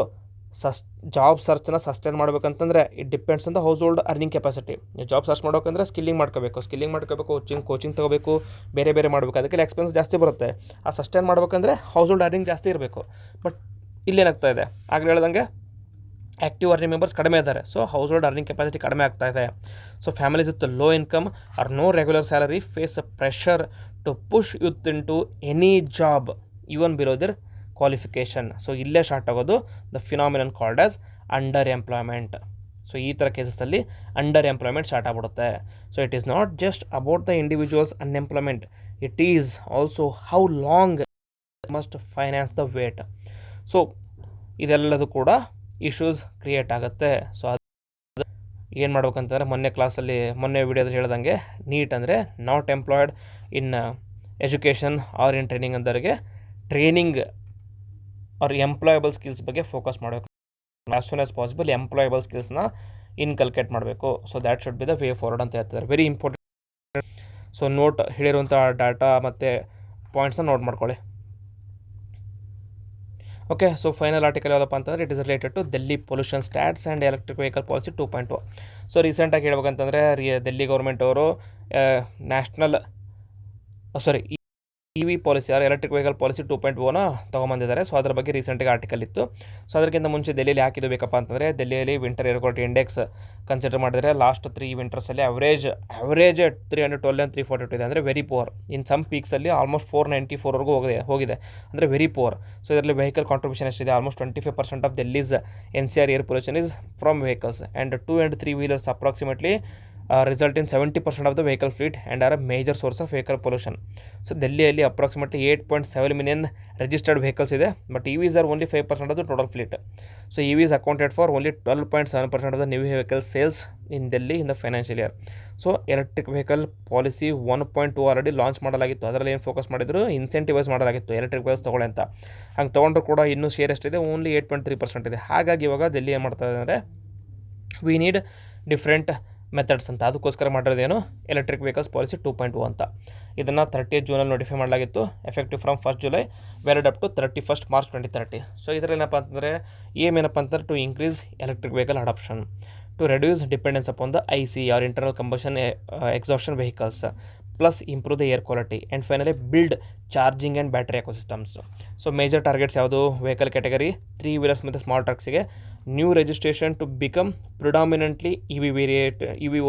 A: ಜಾಬ್ ಸರ್ಚನ್ನ ಸಸ್ಟೈನ್ ಮಾಡಬೇಕಂತಂದರೆ it depends on the household earning capacity. ನೀವು ಜಾಬ್ ಸರ್ಚ್ ಮಾಡೋಕಂದ್ರೆ ಸ್ಕಿಲ್ಲಿಂಗ್ ಮಾಡ್ಕೋಬೇಕು, ಕೋಚಿಂಗ್ ತೊಗೋಬೇಕು, ಬೇರೆ ಮಾಡಬೇಕು. ಅದಕ್ಕೆಲ್ಲ ಎಕ್ಸ್ಪೆನ್ಸ್ ಜಾಸ್ತಿ ಬರುತ್ತೆ. ಆ ಸಸ್ಟೈನ್ ಮಾಡ್ಬೇಕಂದ್ರೆ ಹೌಸ್ ಹೋಲ್ಡ್ ಅರ್ನಿಂಗ್ ಜಾಸ್ತಿ ಇರಬೇಕು. ಬಟ್ ಇಲ್ಲೇನಾಗ್ತಾ ಇದೆ, ಆಗಲೇ ಹೇಳ್ದಂಗೆ ಆ್ಯಕ್ಟಿವ್ ಅರ್ನಿಂಗ್ ಮೆಂಬರ್ಸ್ ಕಡಿಮೆ ಇದ್ದಾರೆ. So household earning capacity ಕಡಿಮೆ ಆಗ್ತಾ ಇದೆ. So families with low income or no regular salary face a pressure to push youth into any job even below their qualification. So ಇಲ್ಲೇ ಸ್ಟಾರ್ಟ್ ಆಗೋದು the phenomenon called as underemployment. So ಈ ಥರ ಕೇಸಸಲ್ಲಿ ಅಂಡರ್ ಎಂಪ್ಲಾಯ್ಮೆಂಟ್ ಸ್ಟಾರ್ಟ್ ಆಗ್ಬಿಡುತ್ತೆ. So it is not just about the individuals unemployment, it is also how long must finance the weight. So ಇದೆಲ್ಲದು ಕೂಡ ಇಶ್ಯೂಸ್ ಕ್ರಿಯೇಟ್ ಆಗುತ್ತೆ. ಸೊ ಅದು ಏನು ಮಾಡ್ಬೇಕಂತಂದರೆ ಮೊನ್ನೆ ವಿಡಿಯೋದಲ್ಲಿ ಹೇಳ್ದಂಗೆ ನೀಟ್ ಅಂದರೆ not employed in education or in training ಅಂದವರಿಗೆ ಟ್ರೈನಿಂಗ್ ಅವ್ರ ಎಂಪ್ಲಾಯಬಲ್ ಸ್ಕಿಲ್ಸ್ ಬಗ್ಗೆ ಫೋಕಸ್ ಮಾಡಬೇಕು. As soon as possible employable ಸ್ಕಿಲ್ಸ್ನ ಇನ್ಕಲ್ಕೇಟ್ ಮಾಡಬೇಕು. So that should be the way forward ಅಂತ ಹೇಳ್ತಿದ್ದಾರೆ. Very important. ಸೊ ನೋಟ್ ಹೇಳಿರುವಂಥ ಡಾಟಾ ಮತ್ತು ಪಾಯಿಂಟ್ಸ್ನ ನೋಟ್ ಮಾಡ್ಕೊಳ್ಳಿ. ಓಕೆ, ಸೊ ಫೈನಲ್ ಆರ್ಟಿಕಲ್ ಯಾವುದಪ್ಪ ಅಂತಂದರೆ it is related to Delhi pollution stats and electric vehicle policy 2.0. So ರೀಸೆಂಟಾಗಿ ಹೇಳ್ಬೇಕಂತಂದರೆ ಡೆಲ್ಲಿ ಗೌರ್ಮೆಂಟ್ ಅವರು EV policy electric vehicle policy 2.0ನ ತೊಗೊಂಬಂದಿದ್ದಾರೆ. ಸೊ ಅದ್ರ ಬಗ್ಗೆ ರೀಸೆಂಟಾಗಿ ಆರ್ಟಿಕಲ್ ಇತ್ತು. ಸೊ ಅದಕ್ಕಿಂತ ಮುಂಚೆ ದೆಲ್ಲಿಯಲ್ಲಿ ಯಾಕಿದು ಬೇಕಪ್ಪ ಅಂತಂದರೆ ದೆಲ್ಲಿಯಲ್ಲಿ winter air quality index consider ಮಾಡಿದರೆ ಲಾಸ್ಟ್ 3 ವಿಂಟರ್ಸಲ್ಲಿ ಅವರೇಜ್ 312 and 342 ಇದೆ, ಅಂದರೆ ವೆರಿ ಪುವರ್. ಇನ್ ಸಮ್ ಪೀಕ್ಸಲ್ಲಿ ಆಲ್ಮೋಸ್ಟ್ 494ವರೆಗೂ ಹೋಗಿದೆ, ಅಂದರೆ ವೆರಿ ಪುವರ್. ಸೊ ಇದರಲ್ಲಿ ವೆಹಿಕಲ್ ಕಾಂಟ್ರಿಬ್ಯೂಷನ್ ಎಷ್ಟಿದೆ? Almost 25% of Delhi's NCR air pollution is from vehicles and 2 and 3 wheelers approximately result in 70% of the vehicle fleet and are a major source of vehicle pollution. So ದೆಲ್ಲಿಯಲ್ಲಿ ಅಪ್ರಾಕ್ಸಿಮೇಟ್ಲಿ 8.7 million ರಿಜಿಸ್ಟರ್ಡ್ ವೆಹಿಕಲ್ಸ್ ಇದೆ, but EVs are only 5% of the total fleet. So EVs accounted for only 12.7% of the new vehicle sales in Delhi in the financial year. So electric vehicle policy 1.2 already launch ಮಾಡಲಾಗಿತ್ತು. ಅದರಲ್ಲಿ ಏನು ಫೋಕಸ್ ಮಾಡಿದ್ರು, ಇನ್ಸೆಂಟಿವೈಸ್ ಮಾಡಲಾಗಿತ್ತು ಎಲೆಕ್ಟ್ರಿಕ್ ವೆಹಿಕಲ್ಸ್ ತೊಗೊಳ್ಳಿ ಅಂತ. ಹಂಗೆ ತೊಗೊಂಡ್ರು ಕೂಡ ಇನ್ನೂ ಶೇರ್ ಎಷ್ಟಿದೆ? ಓನ್ಲಿ 8.3% ಇದೆ. ಹಾಗಾಗಿ ಇವಾಗ ದೆಲ್ಲಿ ಏನು ಮಾಡ್ತಾ ಅಂದರೆ ವಿ ನೀಡ್ ಡಿಫ್ರೆಂಟ್ ಮೆಥಡ್ಸ್ ಅಂತ, ಅದಕ್ಕೋಸ್ಕರ ಮಾಡಿರೋದೇನು ಎಲೆಕ್ಟ್ರಿಕ್ ವೆಹಿಕಲ್ಸ್ ಪಾಲಿಸಿ 2.0 ಅಂತ. ಇದನ್ನು 30th ಜೂನಲ್ಲಿ ನೋಟಿಫೈ ಮಾಡಲಾಗಿತ್ತು. Effective from 1st July valid up to 31st March 2030. So ಇದರಲ್ಲಿ ಏನಪ್ಪ ಅಂತಂದರೆ ಏನಪ್ಪ ಅಂತಂದರೆ to increase electric vehicle adoption, to reduce dependence upon the IC or internal combustion exhaustion vehicles, plus improve the air quality and finally build charging and battery ecosystems. So major targets ಯಾವುದು? ವೆಹಿಕಲ್ ಕ್ಯಾಟಗರಿ 3 wheelers ಮತ್ತು ಸ್ಮಾಲ್ ಟ್ರಕ್ಸಿಗೆ new registration to become predominantly EV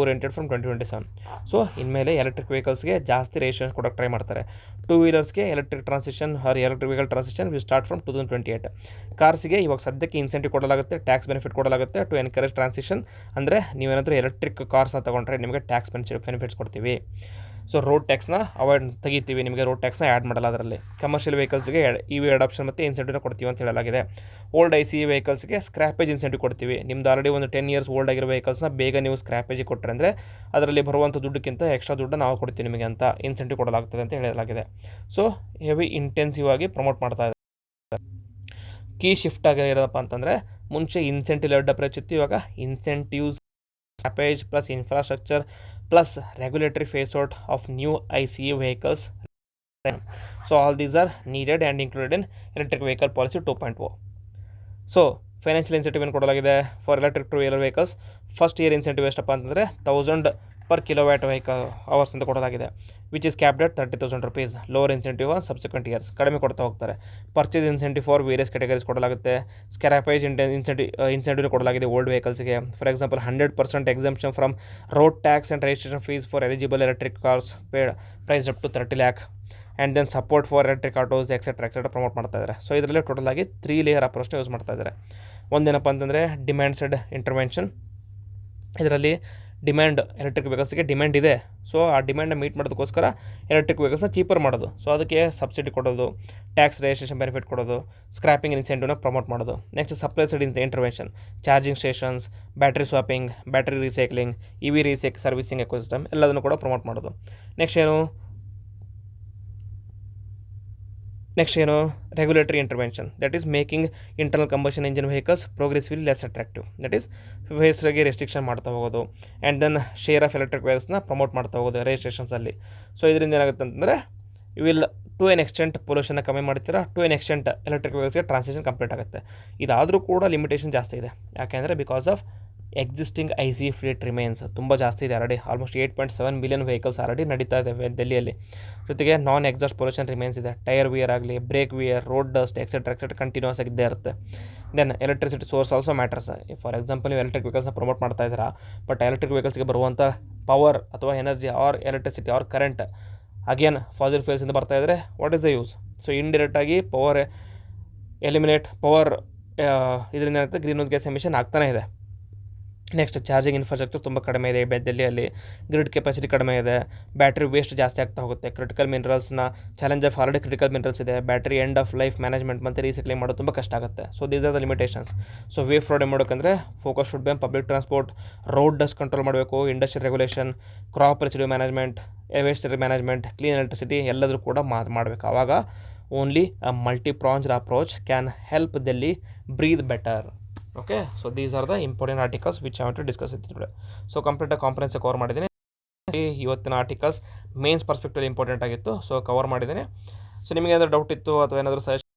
A: oriented from 2027. So ಇನ್ಮೇಲೆ ಎಲೆಕ್ಟ್ರಿಕ್ ವೆಹಿಕಲ್ಸ್ಗೆ ಜಾಸ್ತಿ ರಿಜಿಸ್ಟ್ರೇಷನ್ ಕೊಡೋಕ್ಕೆ ಟ್ರೈ ಮಾಡ್ತಾರೆ. 2 wheelersಗೆ electric vehicle transition will start from 2028. ಕಾರ್ಸಿಗೆ ಇವಾಗ ಸದ್ಯಕ್ಕೆ ಇನ್ಸೆಂಟಿವ್ ಕೊಡಲಾಗುತ್ತೆ, ಟ್ಯಾಕ್ಸ್ ಬೆನಿಫಿಟ್ ಕೊಡಲಾಗುತ್ತೆ ಟು ಎನ್ಕರೇಜ್ ಟ್ರಾನ್ಸಿಷನ್. ಅಂದರೆ ನೀವೇನಾದರೂ ಎಲೆಕ್ಟ್ರಿಕ್ ಕಾರ್ಸ್ನ ತೊಗೊಂಡ್ರೆ ನಿಮಗೆ ಟ್ಯಾಕ್ಸ್ ಬೆನಿಫಿಟ್ಸ್ ಕೊಡ್ತೀವಿ. ಸೊ ರೋಡ್ ಟ್ಯಾಕ್ಸ್ನ ತೆಗಿತೀವಿ, ನಿಮಗೆ ರೋಡ್ ಟ್ಯಾಕ್ಸ್ನ ಆ್ಯಡ್ ಮಾಡಲ್ಲ. ಅದರಲ್ಲಿ ಕಮರ್ಷಿಯಲ್ ವೆಹಿಕಲ್ಸ್ಗೆ EV ಅಡಾಪ್ಷನ್ ಮತ್ತು ಇನ್ಸೆಂಟಿವ್ನ ಕೊಡ್ತೀವಿ ಅಂತ ಹೇಳಲಾಗಿದೆ. ಓಲ್ಡ್ ICE ವೆಹಿಕಲ್ಸ್ಗೆ ಸ್ಕ್ರ್ಯಾಪೇಜ್ ಇನ್ಸೆಂಟಿವ್ ಕೊಡ್ತೀವಿ. ನಿಮ್ದು ಆಲ್ರೆಡಿ ಒಂದು 10 years ಓಲ್ಡ್ ಆಗಿರೋ ವೆಹಿಕಲ್ಸ್ನ ಬೇಗ ನೀವು ಸ್ಕ್ರ್ಯಾಪೇಜಿಗೆ ಕೊಟ್ಟರೆ ಅಂದರೆ ಅದರಲ್ಲಿ ಬರುವಂಥ ದುಡ್ಡಕ್ಕಿಂತ ಎಕ್ಸ್ಟ್ರಾ ದುಡ್ಡು ನಾವು ಕೊಡ್ತೀವಿ ನಿಮಗೆ ಅಂತ ಇನ್ಸೆಂಟಿವ್ ಕೊಡಲಾಗ್ತದೆ ಅಂತ ಹೇಳಲಾಗಿದೆ. ಸೊ ಹೆವಿ ಇಂಟೆನ್ಸಿವ್ ಆಗಿ ಪ್ರಮೋಟ್ ಮಾಡ್ತಾ ಇದೆ. ಕೀ ಶಿಫ್ಟ್ ಆಗಿರೋದಪ್ಪ ಅಂತಂದರೆ ಮುಂಚೆ ಇನ್ಸೆಂಟಿವ್ ಲೆಡ್ ಅಪ್ರೋಚ್ ಇತ್ತು, ಇವಾಗ incentives, scrappage plus infrastructure plus regulatory phase out of new ICE vehicles. So all these are needed and included in electric vehicle policy 2.0. So financial incentive ಏನು ಕೊಡಲಾಗಿದೆ for electric 2 wheeler vehicles? First year incentive ಎಷ್ಟಪ್ಪ ಅಂತಂದರೆ 1000 per kilowatt ವೆಹಿಕಲ್ ಅವರ್ಸ್ ಅಂತ ಕೊಡಲಾಗಿದೆ, which is capped at 30,000 rupees. Lower incentive on subsequent years, ಕಡಿಮೆ ಕೊಡ್ತಾ ಹೋಗ್ತಾರೆ. Purchase incentive for various categories ಕೊಡಲಾಗುತ್ತೆ. ಸ್ಕ್ರ್ಯಾಪೇಜ್ incentive ಕೊಡಲಾಗಿದೆ ಓಲ್ಡ್ ವೆಹಿಕಲ್ಸ್ಗೆ. For example 100% exemption from road tax and registration fees for eligible electric cars paid price up to 30 lakh and then support for electric autos etcetera promote ಮಾಡ್ತಾ ಇದ್ದಾರೆ. ಸೊ ಇದರಲ್ಲಿ ಟೋಟಲ್ ಆಗಿ 3 layer ಅಪ್ರೋಚ್ನ ಯೂಸ್ ಮಾಡ್ತಾ ಇದ್ದಾರೆ. ಒಂದೇನಪ್ಪ ಅಂತಂದರೆ ಡಿಮ್ಯಾಂಡ್ ಸೈಡ್ ಇಂಟರ್ವೆನ್ಷನ್. ಇದರಲ್ಲಿ ಡಿಮ್ಯಾಂಡ್ ಎಲೆಕ್ಟ್ರಿಕ್ ವೆಹಿಕಲ್ಸ್ಗೆ ಡಿಮ್ಯಾಂಡ್ ಇದೆ, ಸೊ ಆ ಡಿಮ್ಯಾಂಡ್ನ ಮೀಟ್ ಮಾಡೋದಕ್ಕೋಸ್ಕರ ಎಲೆಕ್ಟ್ರಿಕ್ ವೆಹಿಕಲ್ಸ್ನ ಚೀಪರ್ ಮಾಡೋದು. ಸೊ ಅದಕ್ಕೆ ಸಬ್ಸಿಡಿ ಕೊಡೋದು, ಟ್ಯಾಕ್ಸ್ ರಿಜಿಸ್ಟ್ರೇಷನ್ ಬೆನಿಫಿಟ್ ಕೊಡೋದು, ಸ್ಕ್ರ್ಯಾಪಿಂಗ್ ಇನ್ಸೆಂಟಿವ್ನ ಪ್ರಮೋಟ್ ಮಾಡೋದು. Next supply side intervention, charging stations, battery swapping, battery recycling, EV servicing ecosystem ಎಲ್ಲದನ್ನು ಕೂಡ ಪ್ರಮೋಟ್ ಮಾಡೋದು. ನೆಕ್ಸ್ಟ್ ಏನು regulatory intervention, that is making internal combustion engine vehicles progressively less attractive. That is ಫೇಸ್ಗೆ ರೆಸ್ಟ್ರಿಕ್ಷನ್ ಮಾಡ್ತಾ ಹೋಗೋದು and then share of electric ವೆಹಿಕಲ್ಸ್ನ ಪ್ರಮೋಟ್ ಮಾಡ್ತಾ ಹೋಗೋದು ರಿಜಿಸ್ಟ್ರೇಷನ್ಸಲ್ಲಿ. ಸೊ ಇದರಿಂದ ಏನಾಗುತ್ತೆ ಅಂತಂದರೆ ವಿಲ್ ಟು ಎನ್ ಎಕ್ಸ್ಟೆಂಟ್ ಪೊಲ್ಯೂಷನ್ನ ಕಮ್ಮಿ ಮಾಡ್ತೀರಾ, ಟು ಎನ್ ಎಕ್ಸ್ಟೆಂಟ್ ಎಲೆಕ್ಟ್ರಿಕ್ ವೆಹಿಕಲ್ಸ್ಗೆ ಟ್ರಾನ್ಸಿಷನ್ ಕಂಪ್ಲೀಟ್ ಆಗುತ್ತೆ. ಇದಾದರೂ ಕೂಡ ಲಿಮಿಟೇಷನ್ ಜಾಸ್ತಿ ಇದೆ, ಯಾಕೆಂದರೆ because of existing ICE fleet remains ತುಂಬ ಜಾಸ್ತಿ ಇದೆ. Already almost 8.7 million vehicles already ನಡೀತಾ ಇದ್ದಾವೆ ದೆಲ್ಲಿಯಲ್ಲಿ. ಜೊತೆಗೆ ನಾನ್ ಎಕ್ಸಾಸ್ಟ್ ಪೊಲ್ಯೂಷನ್ ರಿಮೇನ್ಸ್ ಇದೆ. ಟೈರ್ ವಿಯರ್ ಆಗಲಿ, brake wear, road dust etcetera continues ಆಗಿದ್ದೇ ಇರುತ್ತೆ. Then electricity source also matters. For example ನೀವು ಎಲೆಕ್ಟ್ರಿಕ್ ವೆಹಿಕಲ್ಸ್ನ ಪ್ರಮೋಟ್ ಮಾಡ್ತಾ ಇದ್ದೀರಾ, ಬಟ್ ಎಲೆಕ್ಟ್ರಿಕ್ ವೆಹಿಕಲ್ಸ್ಗೆ ಬರುವಂಥ ಪವರ್ ಅಥವಾ energy or electricity or current again fossil ಫ್ಯೂಲ್ಸಿಂದ ಬರ್ತಾ ಇದ್ದರೆ what is the use? So ಇಂಡೈರೆಕ್ಟಾಗಿ ಪವರ್ ಇದರಿಂದ ಏನಾಗುತ್ತೆ, ಗ್ರೀನ್ ಹೌಸ್ ಗ್ಯಾಸ್ ಎಮಿಷನ್ ಆಗ್ತಾನೇ ಇದೆ. ನೆಕ್ಸ್ಟ್ ಚಾರ್ಜಿಂಗ್ ಇನ್ಫ್ರಾಸ್ಟ್ರಕ್ಚರ್ ತುಂಬ ಕಡಿಮೆ ಇದೆ ದೆಹಲಿಯಲ್ಲಿ, ಗ್ರಿಡ್ ಕೆಪಾಸಿಟಿ ಕಡಿಮೆ ಇದೆ, ಬ್ಯಾಟ್ರಿ ವೇಸ್ಟ್ ಜಾಸ್ತಿ ಆಗ್ತಾ ಹೋಗುತ್ತೆ, ಕ್ರಿಟಿಕಲ್ ಮಿನರಲ್ಸ್ನ challenge of already critical minerals ಇದೆ, battery end of life management ಮತ್ತು ರೀಸೈಕ್ಲಿಂಗ್ ಮಾಡೋದು ತುಂಬ ಕಷ್ಟ ಆಗುತ್ತೆ. So these are the limitations. So way forward ಮಾಡೋಕಂದ್ರೆ focus should be public transport, road dust control ಮಾಡಬೇಕು, industrial regulation, crop residue management, waste management, clean electricity ಎಲ್ಲದರೂ ಕೂಡ ಮಾಡಬೇಕು. ಆವಾಗ only a multi pronged approach can help Delhi breathe better. Okay, so these are the important articles which I want to discuss with today. So ಕಂಪ್ಲೀಟಾಗಿ ಕಾಂಪ್ರಹೆನ್ಸಿವ್ ಕವರ್ ಮಾಡಿದ್ದೀನಿ. ಇವತ್ತಿನ ಆರ್ಟಿಕಲ್ಸ್ ಮೇನ್ಸ್ ಪರ್ಸ್ಪೆಕ್ಟಿವ್ ಇಂಪಾರ್ಟೆಂಟ್ ಆಗಿತ್ತು, ಸೊ ಕವರ್ ಮಾಡಿದ್ದೀನಿ. ಸೊ ನಿಮಗೆ ಏನಾದರೂ ಡೌಟ್ ಇತ್ತು ಅಥವಾ ಏನಾದರೂ ಸಜೆಷನ್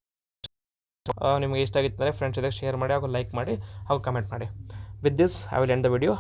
A: ನಿಮಗೆ ಇಷ್ಟ ಆಗಿತ್ತು ಅಂದರೆ ಫ್ರೆಂಡ್ಸ್ ಜೊತೆ ಶೇರ್ ಮಾಡಿ, ಹಾಗೂ ಲೈಕ್ ಮಾಡಿ, ಹಾಗೂ ಕಮೆಂಟ್ ಮಾಡಿ. With this I will end the video.